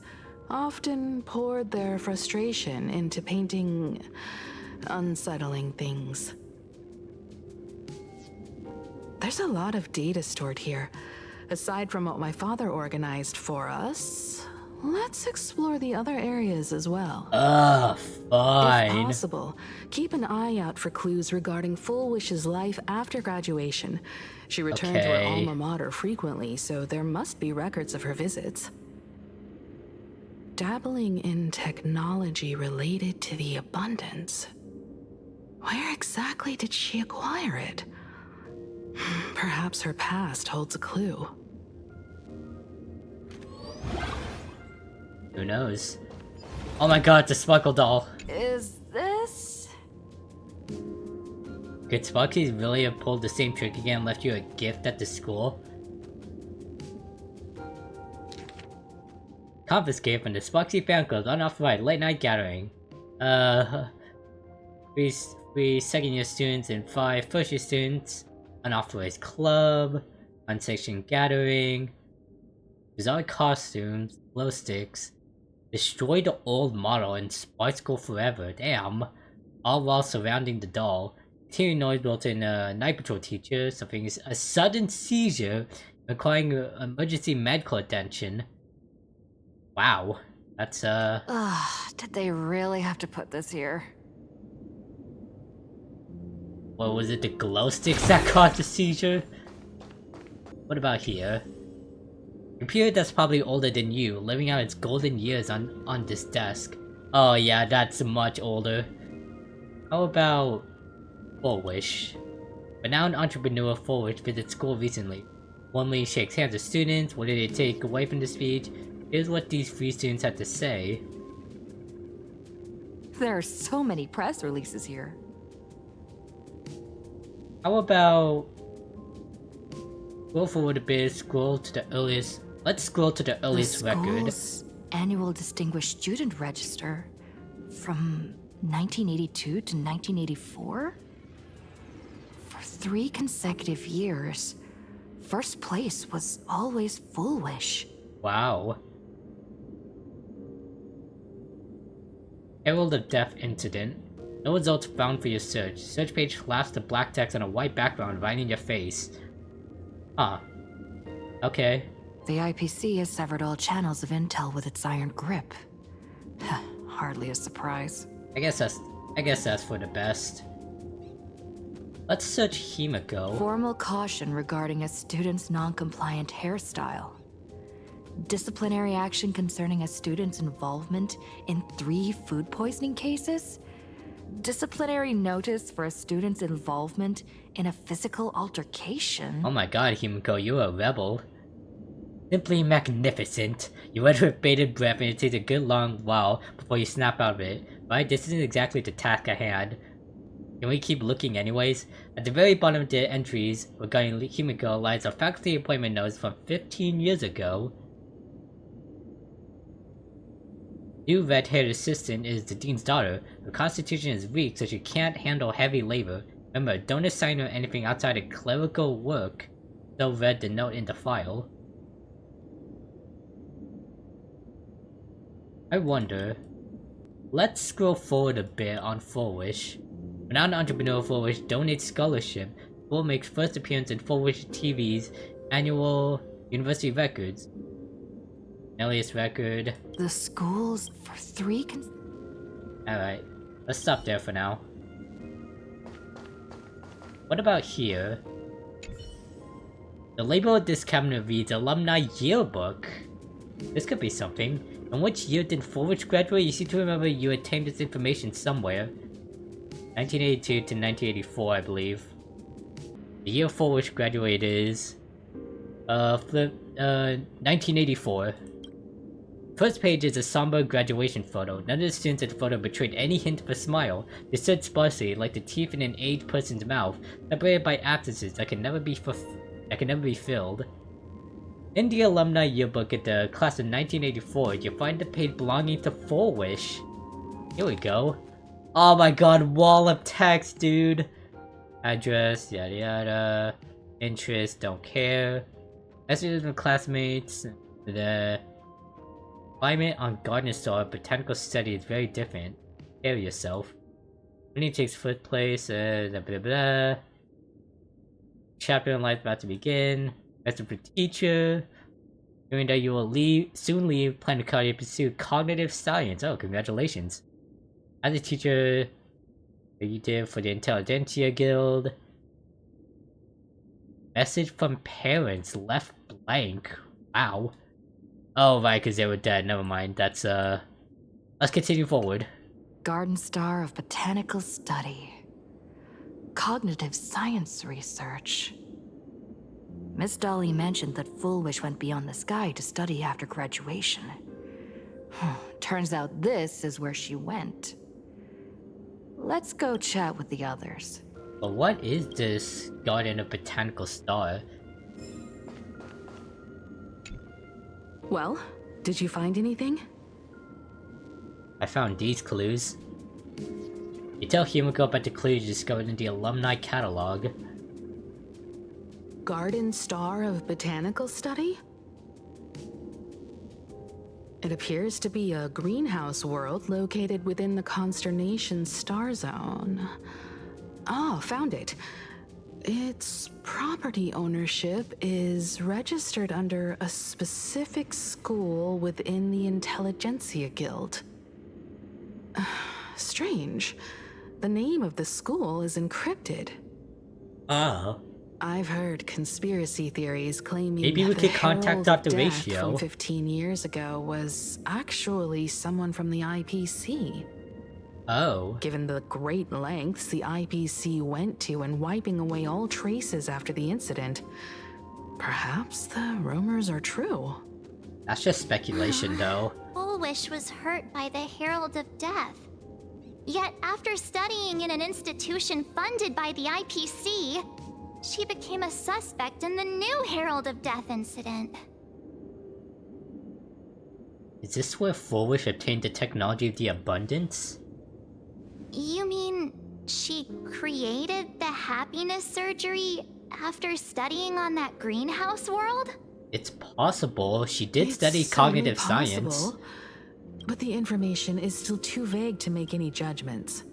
often poured their frustration into painting unsettling things. There's a lot of data stored here. Aside from what my father organized for us, let's explore the other areas as well. Fine. If possible, keep an eye out for clues regarding Fulwish's life after graduation. She returned to her Okay. alma mater frequently, so there must be records of her visits. Dabbling in technology related to the abundance. Where exactly did she acquire it? Perhaps her past holds a clue. Who knows? Oh my god, the Sparkle doll. Is this? Could Sparky really have pulled the same trick again and left you a gift at the school? Confiscated from the Sparky fan club, unauthorized late night gathering. Three second year students and 5 first year students. Unauthorized club. Unsanctioned gathering. Bizarre costumes. Glow sticks. Destroy the old model and Sparkle forever. Damn. All while surrounding the doll. Tearing noise built in a night patrol teacher. Suffering a sudden seizure. Requiring emergency medical attention. Wow. That's Did they really have to put this here? what was it, the glow sticks that caused the seizure? What about here? Computer that's probably older than you, living out its golden years on this desk. Oh yeah, that's much older. How about Fulwish? Renowned entrepreneur Fulwish visited school recently. Warmly shakes hands with students. What did they take away from the speech? Here's what these 3 students had to say. There are so many press releases here. How about... Scroll forward a bit, scroll to the earliest... Let's scroll to the earliest record. School's annual distinguished student register from 1982 to 1984? For 3 consecutive years, first place was always Fulwish. Wow. Herald of Death incident. No results found for your search. Search page flashed the black text on a white background right in your face. Huh. Okay. The IPC has severed all channels of intel with its iron grip. Hardly a surprise. I guess that's for the best. Let's search Himiko. Formal caution regarding a student's non-compliant hairstyle. Disciplinary action concerning a student's involvement in 3 food poisoning cases. Disciplinary notice for a student's involvement in a physical altercation. Oh my god, Himiko, you're a rebel. Simply magnificent. You read with bated breath and it takes a good long while before you snap out of it. Right? This isn't exactly the task at hand. Can we keep looking anyways? At the very bottom of the entries regarding Himiko lies a faculty appointment notice from 15 years ago. New red-haired assistant is the dean's daughter. Her constitution is weak, so she can't handle heavy labor. Remember, don't assign her anything outside of clerical work. So read the note in the file. I wonder. Let's scroll forward a bit on Fulwish. Renowned entrepreneur Fulwish donates scholarship. Full makes first appearance in Fulwish TV's annual university records. Elias record. The schools for 3 Alright, let's stop there for now. What about here? The label of this cabinet reads Alumni Yearbook. This could be something. In which year did Fulwish graduate? You seem to remember you attained this information somewhere. 1982 to 1984, I believe. The year Fulwish graduated is... 1984. First page is a somber graduation photo. None of the students in the photo betrayed any hint of a smile. They stood sparsely, like the teeth in an aged person's mouth, separated by absences that can never be filled. In the alumni yearbook at the class of 1984, you find the page belonging to Fulwish. Here we go. Oh my god, wall of text, dude. Address, yada yada. Interest, don't care. Messages from classmates. The climate on Garden Star botanical study is very different. Care yourself. When he takes first place, blah blah blah. Chapter in life about to begin. Message for teacher. Knowing that you will soon leave Planarcadia to pursue cognitive science. Oh, congratulations. As a teacher, you did for the Intelligentsia Guild. Message from parents left blank. Wow. Oh, right, because they were dead. Never mind. That's, let's continue forward. Garden Star of Botanical Study. Cognitive Science Research. Miss Dolly mentioned that Fulwish went beyond the sky to study after graduation. Turns out this is where she went. Let's go chat with the others. But what is this Garden of Botanical Star? Well, did you find anything? I found these clues. You tell Himiko about the clues you discovered in the alumni catalog. Garden Star of Botanical Study? It appears to be a greenhouse world located within the Consternation Star Zone. Oh, found it. Its property ownership is registered under a specific school within the Intelligentsia Guild. Strange. The name of the school is encrypted. Oh. I've heard conspiracy theories claiming maybe we that could the contact Herald Dr. of Death Ratio. from 15 years ago was actually someone from the IPC. Oh. Given the great lengths the IPC went to in wiping away all traces after the incident, perhaps the rumors are true. That's just speculation, though. Fulwish was hurt by the Herald of Death. Yet after studying in an institution funded by the IPC, she became a suspect in the new Herald of Death incident. Is this where Fulwish obtained the technology of the abundance? You mean she created the happiness surgery after studying on that greenhouse world? It's possible. She did study cognitive science. But the information is still too vague to make any judgments.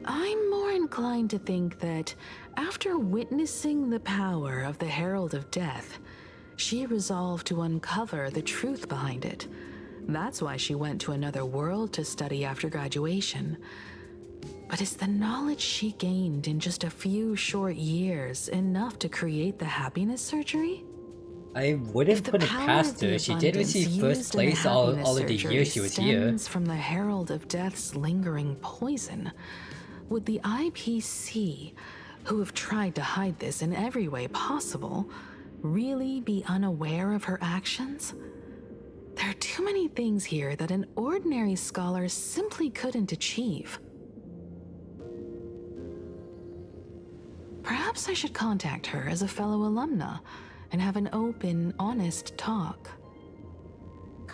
I'm more inclined to think that after witnessing the power of the Herald of Death, she resolved to uncover the truth behind it. That's why she went to another world to study after graduation. But is the knowledge she gained in just a few short years enough to create the happiness surgery? I wouldn't put it past her. She did receive first place all of the years she was here. From the Herald of Death's lingering poison, would the IPC, who have tried to hide this in every way possible, really be unaware of her actions? There are too many things here that an ordinary scholar simply couldn't achieve. Perhaps I should contact her as a fellow alumna and have an open, honest talk.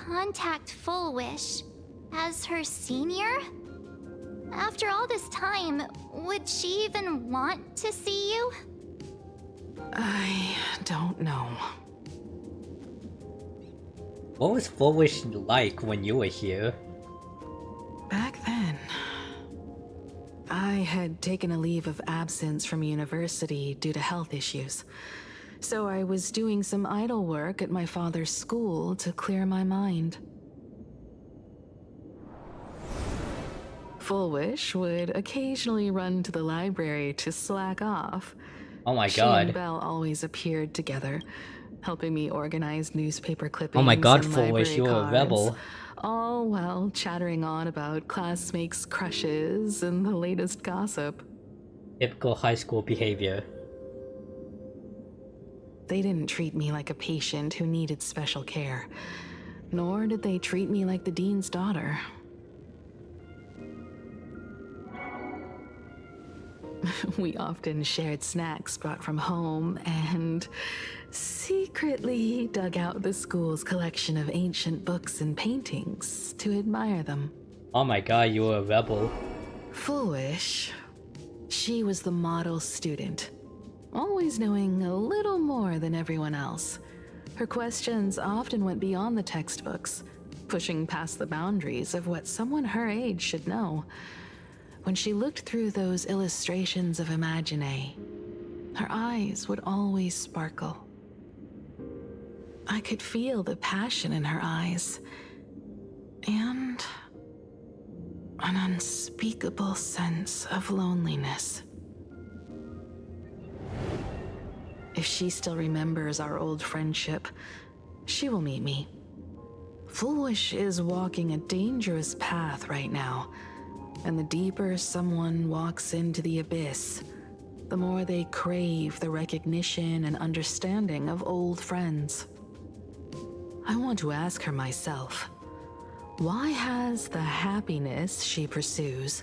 contact Fulwish as her senior? After all this time, would she even want to see you? I don't know. What was Fulwish like when you were here? Back then, I had taken a leave of absence from university due to health issues. So I was doing some idle work at my father's school to clear my mind. Fulwish would occasionally run to the library to slack off. Oh my She god. and Belle always appeared together, helping me organize newspaper clippings. Oh my god, and Fulwish, library you're a cards, rebel. all while chattering on about classmates' crushes and the latest gossip. Typical high school behavior. They didn't treat me like a patient who needed special care, nor did they treat me like the dean's daughter. We often shared snacks brought from home and secretly dug out the school's collection of ancient books and paintings to admire them. Oh my god, you were a rebel. Fulwish, she was the model student, always knowing a little more than everyone else. Her questions often went beyond the textbooks, pushing past the boundaries of what someone her age should know. When she looked through those illustrations of Imagine, her eyes would always sparkle. I could feel the passion in her eyes, and an unspeakable sense of loneliness. If she still remembers our old friendship, she will meet me. Fulwish is walking a dangerous path right now. And the deeper someone walks into the abyss, the more they crave the recognition and understanding of old friends. I want to ask her myself, why has the happiness she pursues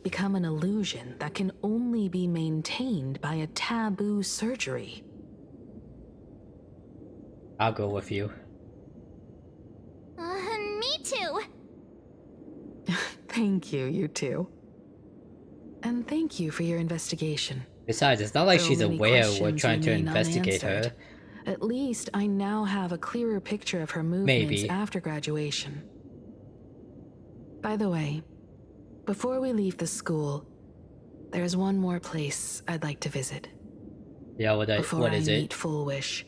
become an illusion that can only be maintained by a taboo surgery? I'll go with you. Me too. Thank you, you two. And thank you for your investigation. Besides, it's not like Though she's many aware we're questions trying to remain investigate her. unanswered, at least I now have a clearer picture of her movements Maybe. after graduation. By the way, before we leave the school, there's one more place I'd like to visit. Yeah, what is I it? meet Fulwish,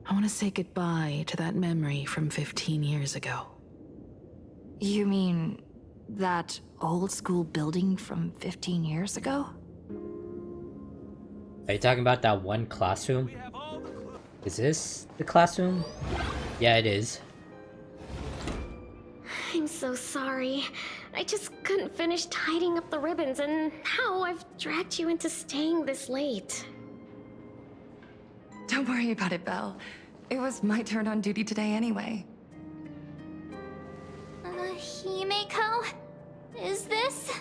I want to say goodbye to that memory from 15 years ago. You mean that old school building from 15 years ago? Are you talking about that one classroom? Is this the classroom? Yeah, it is. I'm so sorry. I just couldn't finish tidying up the ribbons, and now I've dragged you into staying this late. Don't worry about it, Belle. It was my turn on duty today anyway. Himeko? Is this?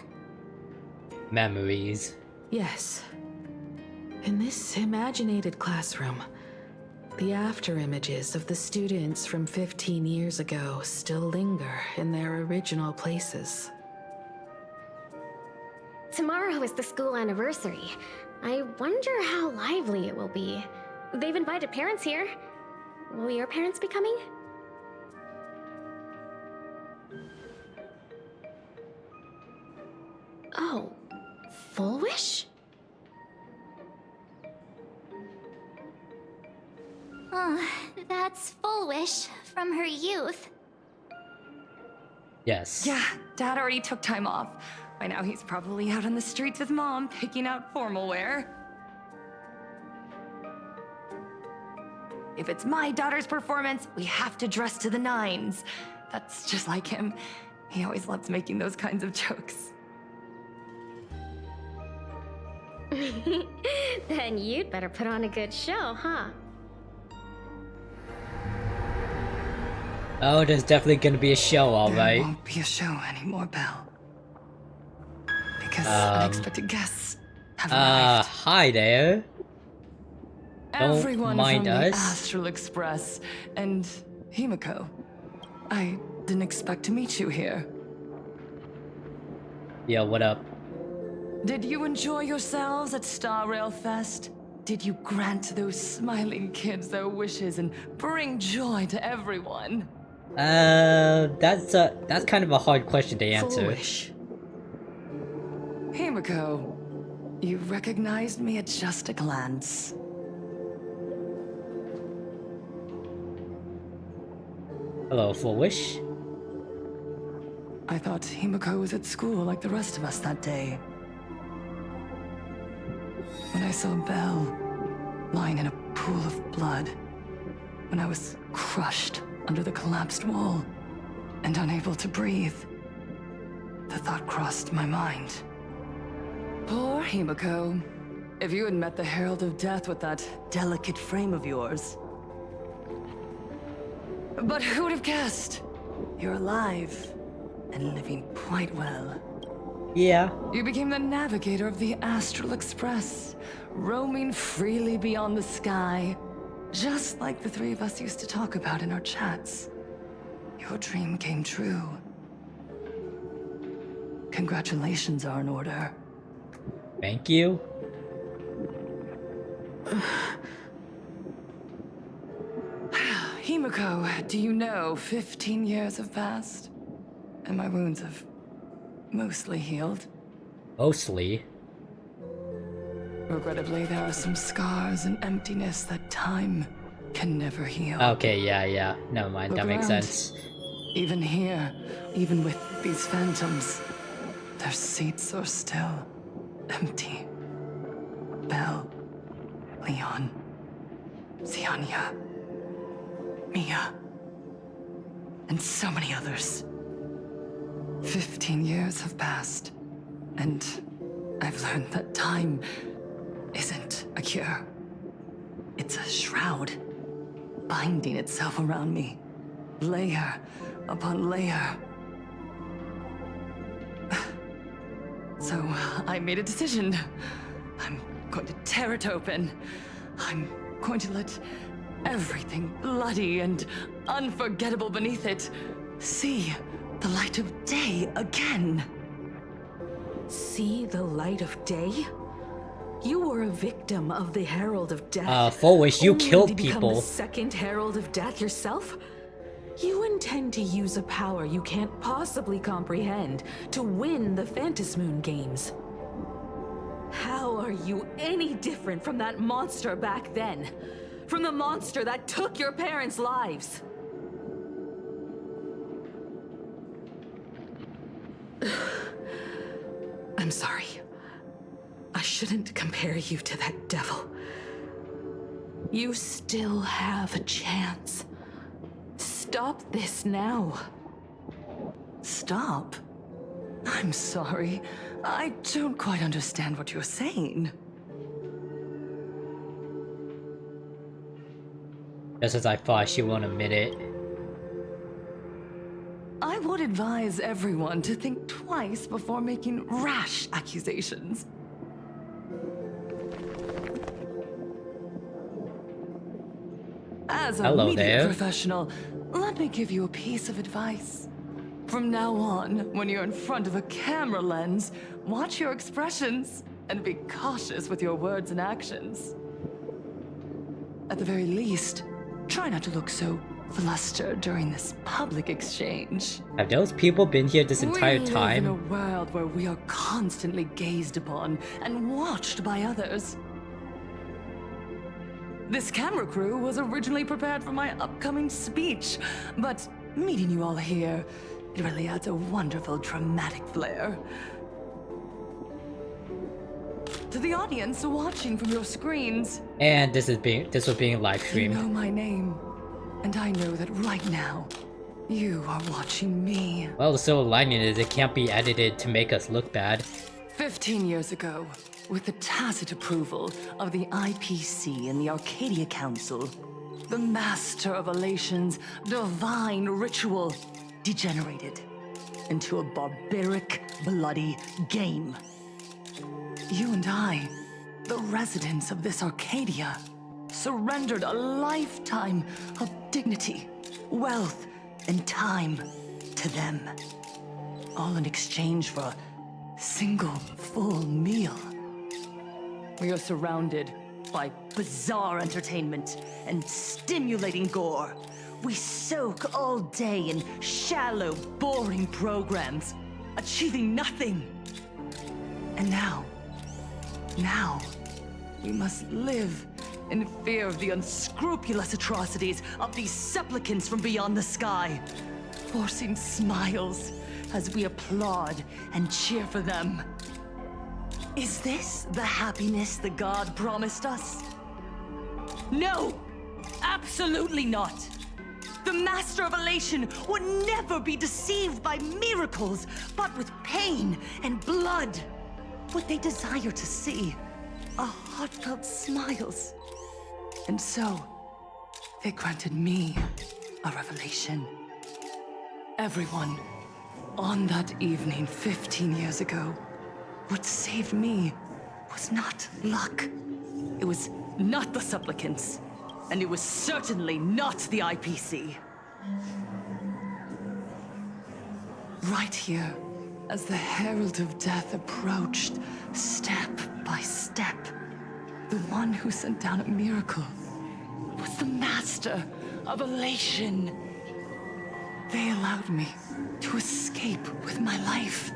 Memories. Yes. In this imaginated classroom, the after images of the students from 15 years ago still linger in their original places. Tomorrow is the school anniversary. I wonder how lively it will be. They've invited parents here. Will your parents be coming? Oh, Fulwish? Oh, that's Fulwish from her youth. Yes. Yeah, Dad already took time off. By now he's probably out on the streets with Mom, picking out formal wear. If it's my daughter's performance, we have to dress to the nines. That's just like him. He always loves making those kinds of jokes. Then you'd better put on a good show, huh? Oh, there's definitely gonna be a show, alright. There won't be a show anymore, Belle. Because unexpected guests have arrived. Hi there. Don't Everyone mind from us. the Astral Express and Himeko. I didn't expect to meet you here. Yo, what up? Did you enjoy yourselves at Star Rail Fest? Did you grant those smiling kids their wishes and bring joy to everyone? That's kind of a hard question to answer. Fulwish. Himiko, you recognized me at just a glance. Hello, Fulwish. I thought Himiko was at school like the rest of us that day. When I saw Belle lying in a pool of blood, when I was crushed under the collapsed wall and unable to breathe, the thought crossed my mind. Poor Himiko. If you had met the Herald of Death with that delicate frame of yours. But who would have guessed? You're alive and living quite well. Yeah. You became the navigator of the Astral Express, roaming freely beyond the sky, just like the three of us used to talk about in our chats. Your dream came true. Congratulations are in order. Thank you. Himiko, do you know 15 years have passed? And my wounds have mostly healed. Mostly? Regrettably, there are some scars and emptiness that time can never heal. Okay, yeah. Never mind, that makes sense. Even here, even with these phantoms, their seats are still empty. Belle, Leon, Ziania, Mia, and so many others. 15 years have passed, and I've learned that time isn't a cure. It's a shroud, binding itself around me, layer upon layer. So I made a decision. I'm going to tear it open. I'm going to let everything bloody and unforgettable beneath it see the light of day again. See the light of day? You were a victim of the Herald of Death. Fulwish, you Only killed to become people. the second Herald of Death yourself? You intend to use a power you can't possibly comprehend to win the Phantasmoon games. How are you any different from that monster back then? From the monster that took your parents' lives? I'm sorry. I shouldn't compare you to that devil. You still have a chance. Stop this now. Stop? I'm sorry. I don't quite understand what you're saying. Just as I thought, she won't admit it. I would advise everyone to think twice before making rash accusations. As a Hello media there. professional, let me give you a piece of advice. From now on, when you're in front of a camera lens, watch your expressions and be cautious with your words and actions. At the very least, try not to look so flustered during this public exchange. Have those people been here this entire We live time? in a world where we are constantly gazed upon and watched by others. This camera crew was originally prepared for my upcoming speech, but meeting you all here, it really adds a wonderful dramatic flair. To the audience watching from your screens, And this was being live you streamed. know my name, and I know that right now, you are watching me. Well, the silver lining is it can't be edited to make us look bad. 15 years ago, with the tacit approval of the IPC and the Arcadia Council, the Master of Elation's divine ritual degenerated into a barbaric, bloody game. You and I, the residents of this Arcadia, surrendered a lifetime of dignity, wealth, and time to them. All in exchange for a single full meal. We are surrounded by bizarre entertainment and stimulating gore. We soak all day in shallow, boring programs, achieving nothing. And now, we must live in fear of the unscrupulous atrocities of these supplicants from beyond the sky, forcing smiles as we applaud and cheer for them. Is this the happiness the god promised us? No! Absolutely not! The Master of Elation would never be deceived by miracles, but with pain and blood. What they desire to see are heartfelt smiles. And so, they granted me a revelation. Everyone, on that evening 15 years ago, what saved me was not luck. It was not the supplicants, and it was certainly not the IPC. Right here, as the Herald of Death approached, step by step, the one who sent down a miracle was the Master of Elation. They allowed me to escape with my life.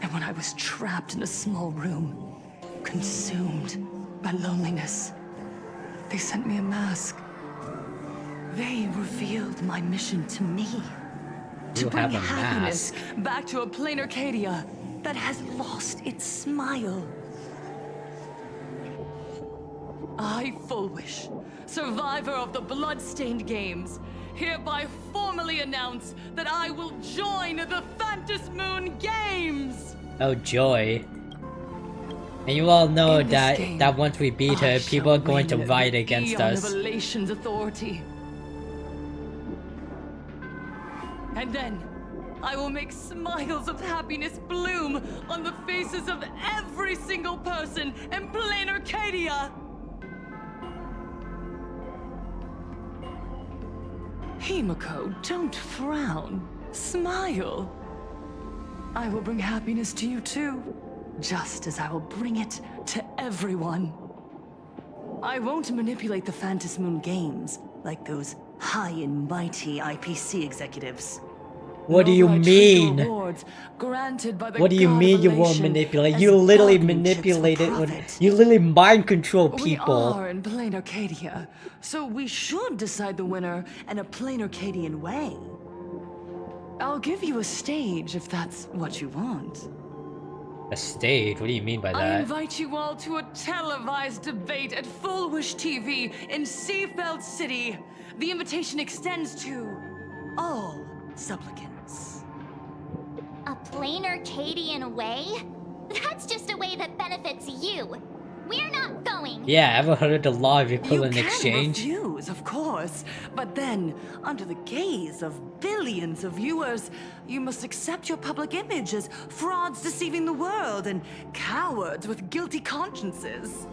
And when I was trapped in a small room, consumed by loneliness, they sent me a mask. They revealed my mission to me. To bring happiness back to a Planarcadia that has lost its smile. I, Fulwish, survivor of the Bloodstained Games, hereby formally announce that I will join the Phantasmoon Games! Oh joy. And you all know that once we beat her, people are going to riot against us. Of Elation's authority. And then, I will make smiles of happiness bloom on the faces of every single person in Planarcadia! Himiko, don't frown. Smile. I will bring happiness to you too, just as I will bring it to everyone. I won't manipulate the Phantasmoon Games like those high and mighty IPC executives. What do you mean? What do you mean you won't manipulate? You literally manipulated. You literally mind control people. We are in Planarcadia, so we should decide the winner in a Planarcadian way. I'll give you a stage if that's what you want. A stage? What do you mean by that? I invite you all to a televised debate at Fulwish TV in Seafeld City. The invitation extends to all supplicants. A Planarcadian way? That's just a way that benefits you. We're not going. Yeah, ever heard of the law of equivalent exchange? You can refuse, of course, but then, under the gaze of billions of viewers, you must accept your public image as frauds deceiving the world and cowards with guilty consciences.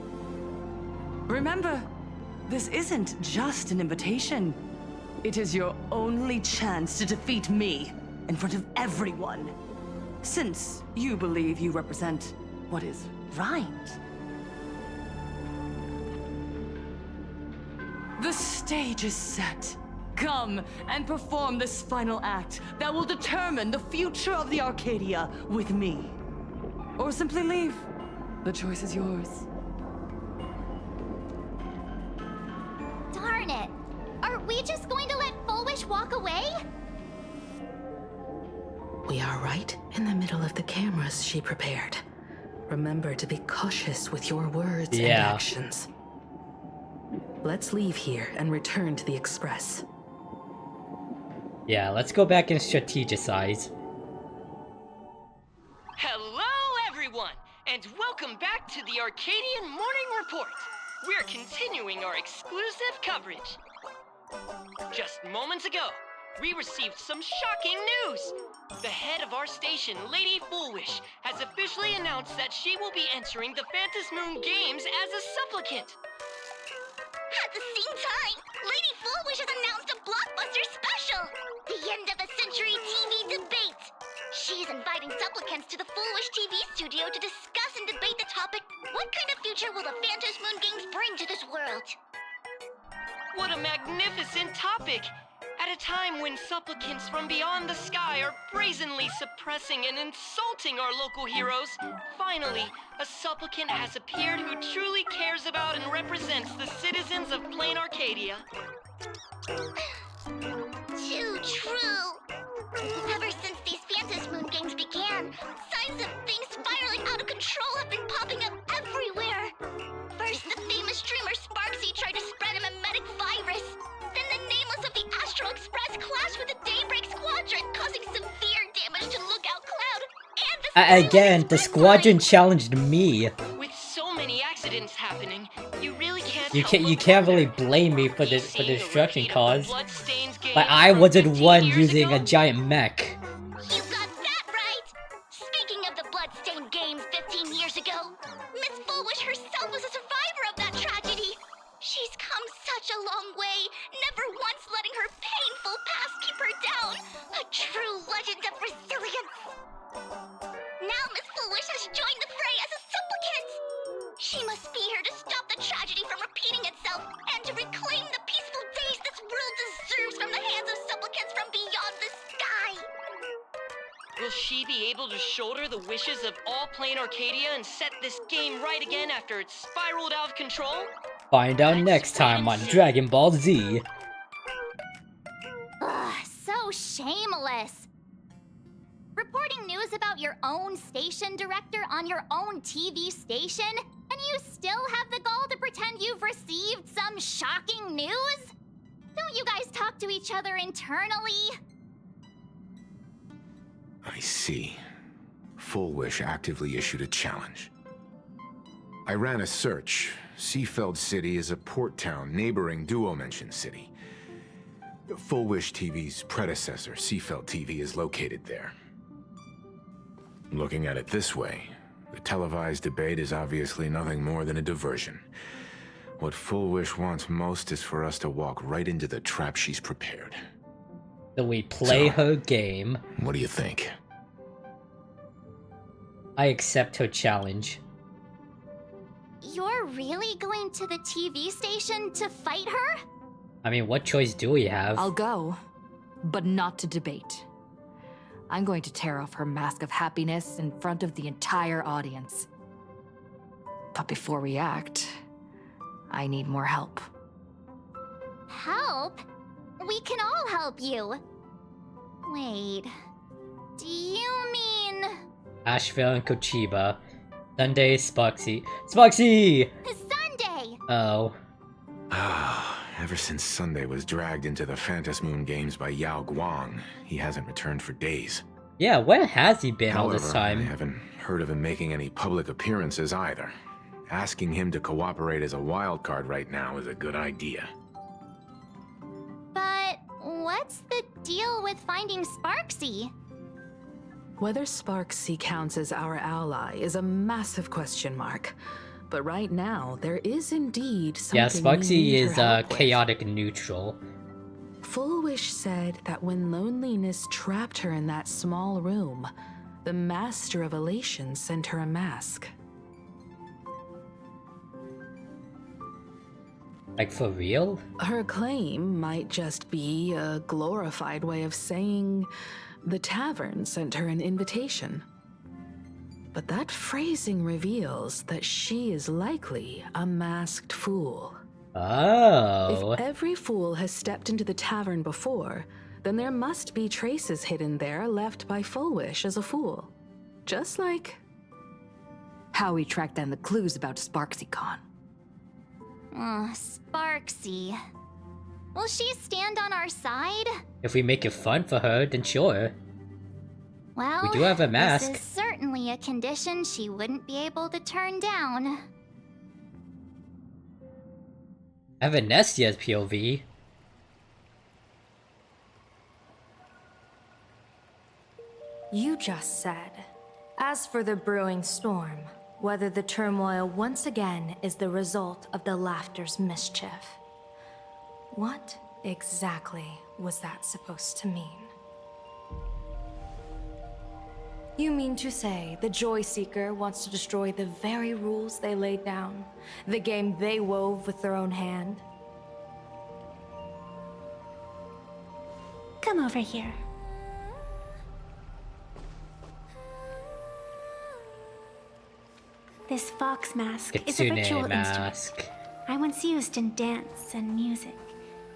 Remember, this isn't just an invitation. It is your only chance to defeat me in front of everyone. Since you believe you represent what is right. The stage is set. Come and perform this final act that will determine the future of the Arcadia with me. Or simply leave. The choice is yours. Darn it! Are we just going to let Fulwish walk away? We are right in the middle of the cameras she prepared. Remember to be cautious with your words and actions. Let's leave here and return to the Express. Yeah, let's go back and strategize. Hello, everyone, and welcome back to the Arcadian Morning Report. We're continuing our exclusive coverage. Just moments ago, we received some shocking news. The head of our station, Lady Fulwish, has officially announced that she will be entering the Phantasmoon Games as a supplicant. At the same time, Lady Fulwish has announced a blockbuster special! The end of a century TV debate. She's inviting supplicants to the Fulwish TV studio to discuss and debate the topic, what kind of future will the Phantos Moon Games bring to this world? What a magnificent topic! At a time when supplicants from beyond the sky are brazenly suppressing and insulting our local heroes, finally, a supplicant has appeared who truly cares about and represents the citizens of Planarcadia. Too true. Ever since these Phantos Moon Games began, signs of things spiraling out of control have been popping up everywhere. First, the famous streamer Sparksy tried to spread a mimetic virus. Then the nameless of the Astral Express clashed with the Daybreak Squadron, causing severe damage to Lookout Cloud. And again, the squadron challenged me. With so many accidents happening, you really can't. You can't really blame me for the destruction caused. But I wasn't one using a giant mech. You got that right! Speaking of the Bloodstained Games 15 years ago, Miss Fulwish herself was a survivor of that tragedy. She's come such a long way, never once letting her painful past keep her down. A true legend of resilience. Now Miss Fulwish has joined the fray as a supplicant. She must be here to stop the tragedy from repeating itself and to reclaim the peaceful days this world deserves from the hands of supplicants from beyond the sky. Will she be able to shoulder the wishes of all Planarcadia and set this game right again after it's spiraled out of control? Find out next time on Dragon Ball Z. Ugh, so shameless. Reporting news about your own station director on your own TV station, and you still have the gall to pretend you've received some shocking news? Don't you guys talk to each other internally? I see. Fulwish actively issued a challenge. I ran a search. Seafeld City is a port town neighboring Duo-Mention City. Fulwish TV's predecessor, Seafeld TV, is located there. Looking at it this way, the televised debate is obviously nothing more than a diversion. What Fulwish wants most is for us to walk right into the trap she's prepared. So we play her game. What do you think? I accept her challenge. You're really going to the TV station to fight her? I mean, what choice do we have? I'll go, but not to debate. I'm going to tear off her mask of happiness in front of the entire audience. But before we act, I need more help. Help? We can all help you. Wait, do you mean... Asheville and Kochiba. Sunday, Sparksy. Sparksy! Sunday! Oh. Ever since Sunday was dragged into the Phantos Moon Games by Yao Guang, he hasn't returned for days. Yeah, where has he been all this However, time? I haven't heard of him making any public appearances either. Asking him to cooperate as a wild card right now is a good idea. But what's the deal with finding Sparksy? Whether Sparksy counts as our ally is a massive question mark. But right now, there is indeed something. Yeah, Sparksy is chaotic neutral. Fulwish said that when loneliness trapped her in that small room, the Master of Elation sent her a mask. Like, for real? Her claim might just be a glorified way of saying the tavern sent her an invitation. But that phrasing reveals that she is likely a masked fool. Oh. If every fool has stepped into the tavern before, then there must be traces hidden there left by Fulwish as a fool. Just like how we tracked down the clues about SparksyCon. Sparksy. Will she stand on our side? If we make it fun for her, then sure. Well, we do have a mask. This is certainly a condition she wouldn't be able to turn down. I have Anestia's POV. You just said, as for the brewing storm, whether the turmoil once again is the result of the laughter's mischief. What exactly was that supposed to mean? You mean to say the Joy Seeker wants to destroy the very rules they laid down? The game they wove with their own hand? Come over here. This fox mask is a ritual instrument I once used in dance and music.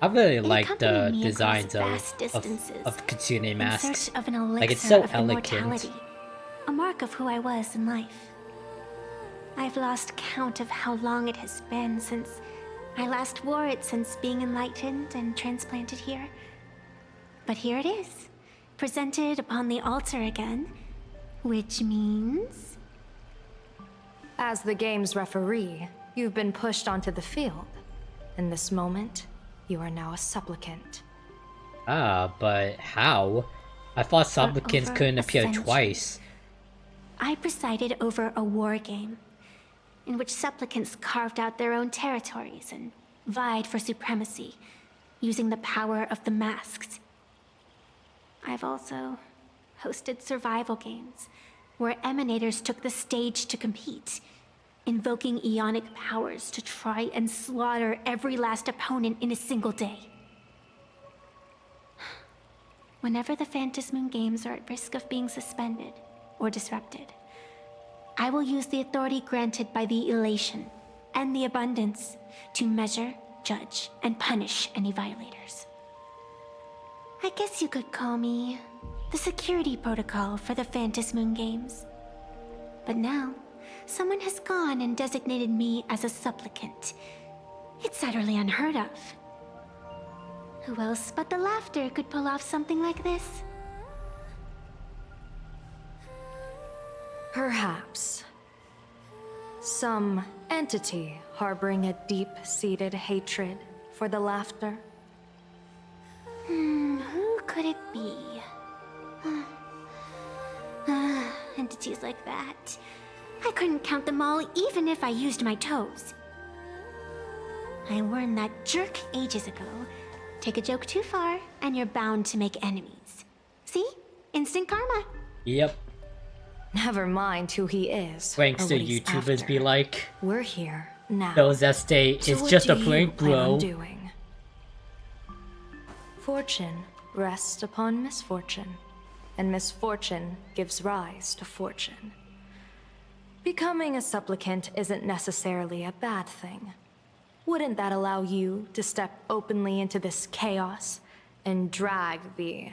I really like the designs of Kitsune masks. Like, it's so elegant. A mark of who I was in life. I've lost count of how long it has been since I last wore it since being enlightened and transplanted here. But here it is, presented upon the altar again, which means... As the game's referee, you've been pushed onto the field. In this moment, you are now a supplicant. Ah, but how? I thought supplicants couldn't appear twice. I presided over a war game, in which supplicants carved out their own territories and vied for supremacy, using the power of the masks. I've also hosted survival games, where emanators took the stage to compete, invoking eonic powers to try and slaughter every last opponent in a single day. Whenever the Phantasm Moon Games are at risk of being suspended or disrupted, I will use the authority granted by the Elation and the Abundance to measure, judge, and punish any violators. I guess you could call me the security protocol for the Phantasm Moon Games. But now, someone has gone and designated me as a supplicant. It's utterly unheard of. Who else but the Laughter could pull off something like this? Perhaps. Some entity harboring a deep-seated hatred for the Laughter. Who could it be? Entities like that. I couldn't count them all even if I used my toes. I warned that jerk ages ago. Take a joke too far, and you're bound to make enemies. See? Instant karma. Yep. Never mind who he is. Pranks to YouTubers after. be like. We're here now. Those that stay, it's just a prank, bro. Fortune rests upon misfortune, and misfortune gives rise to fortune. Becoming a supplicant isn't necessarily a bad thing. Wouldn't that allow you to step openly into this chaos and drag the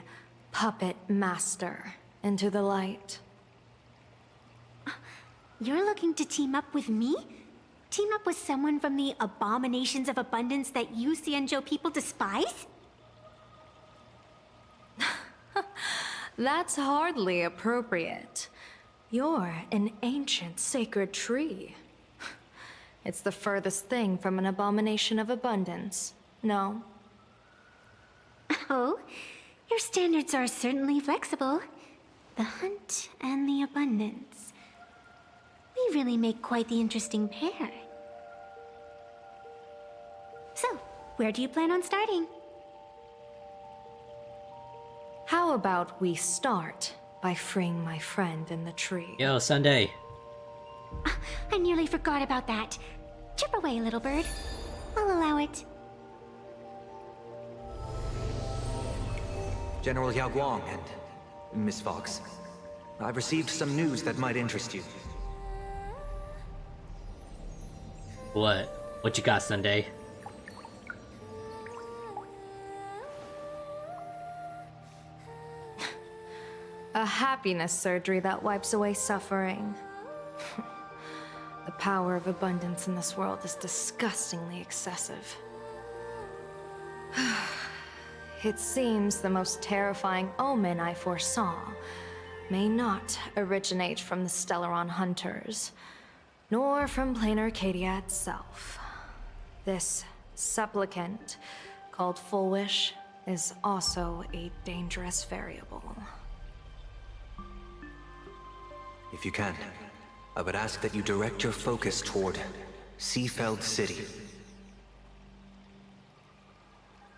puppet master into the light? You're looking to team up with me? Team up with someone from the abominations of abundance that you Xianzhou people despise? That's hardly appropriate. You're an ancient sacred tree. It's the furthest thing from an abomination of abundance, no? Oh, your standards are certainly flexible. The hunt and the abundance. We really make quite the interesting pair. So, where do you plan on starting? How about we start by freeing my friend in the tree? Yo, Sunday. I nearly forgot about that. Chip away, little bird. I'll allow it. General Yao Guang and Miss Fox, I've received some news that might interest you. What? What you got, Sunday? A happiness surgery that wipes away suffering. The power of abundance in this world is disgustingly excessive. It seems the most terrifying omen I foresaw may not originate from the Stellaron hunters, nor from Planarcadia itself. This supplicant, called Fulwish, is also a dangerous variable. If you can, I would ask that you direct your focus toward Seafeld City.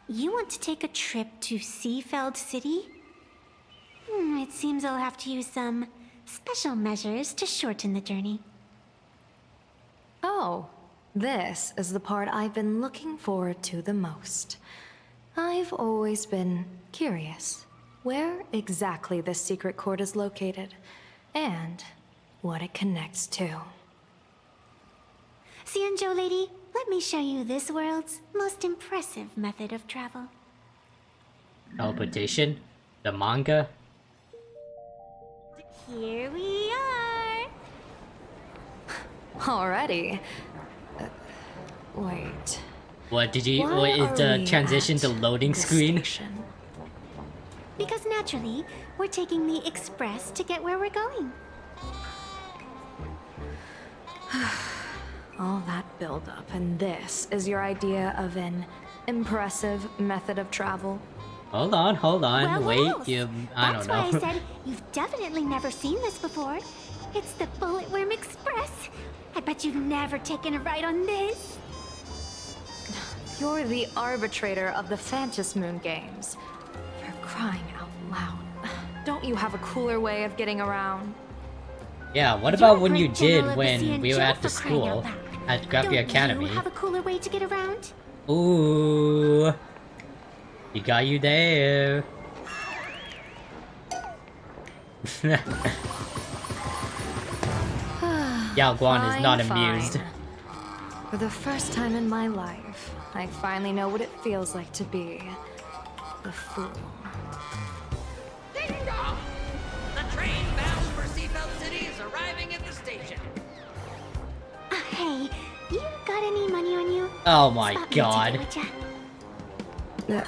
You want to take a trip to Seafeld City? It seems I'll have to use some special measures to shorten the journey. Oh, this is the part I've been looking forward to the most. I've always been curious where exactly this secret court is located, and what it connects to. Xianzhou lady, let me show you this world's most impressive method of travel. Teleportation? The manga? Here we are! Already? Wait. What did you? Why What is are the we transition at to loading this screen? station? Because naturally, we're taking the express to get where we're going. All that buildup, and this is your idea of an impressive method of travel? Hold on, Well, wait, Rose, you... I don't know. That's why I said you've definitely never seen this before. It's the Bulletworm Express. I bet you've never taken a ride on this. You're the arbitrator of the Phantom Moon Games. For crying out loud. Don't you have a cooler way of getting around? Yeah, what You're about a when you great did general of the when we were Xianzhou at the for crying out school loud. at Graphia Don't Academy? you have a cooler way to get around? Ooh, you got you there. Yao Guan is not amused. For the first time in my life, I finally know what it feels like to be the fool. Ding dong! The train bound for Seafeld City is arriving at the station. Hey, you got any money on you? Oh my Spot me a god. ticket, would ya?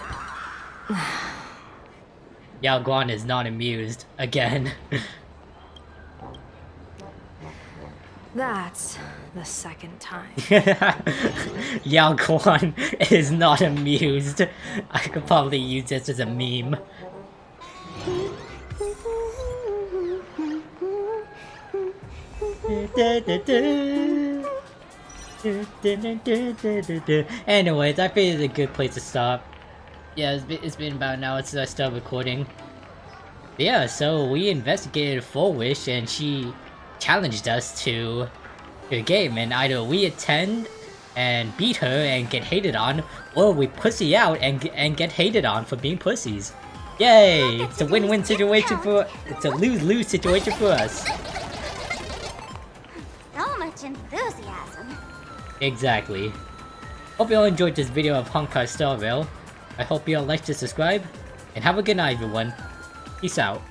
Yao Guan is not amused again. That's the second time. Yao Guan is not amused. I could probably use this as a meme. Anyways, I think it's a good place to stop. Yeah, it's been about an hour since I started recording. Yeah, so we investigated Fulwish and she challenged us to a game, and either we attend and beat her and get hated on, or we pussy out and get hated on for being pussies. Yay! It's a win-win situation for it's a lose-lose situation for us. So much enthusiasm. Exactly. Hope you all enjoyed this video of Honkai Star Rail. I hope you all liked and subscribe, and have a good night everyone. Peace out.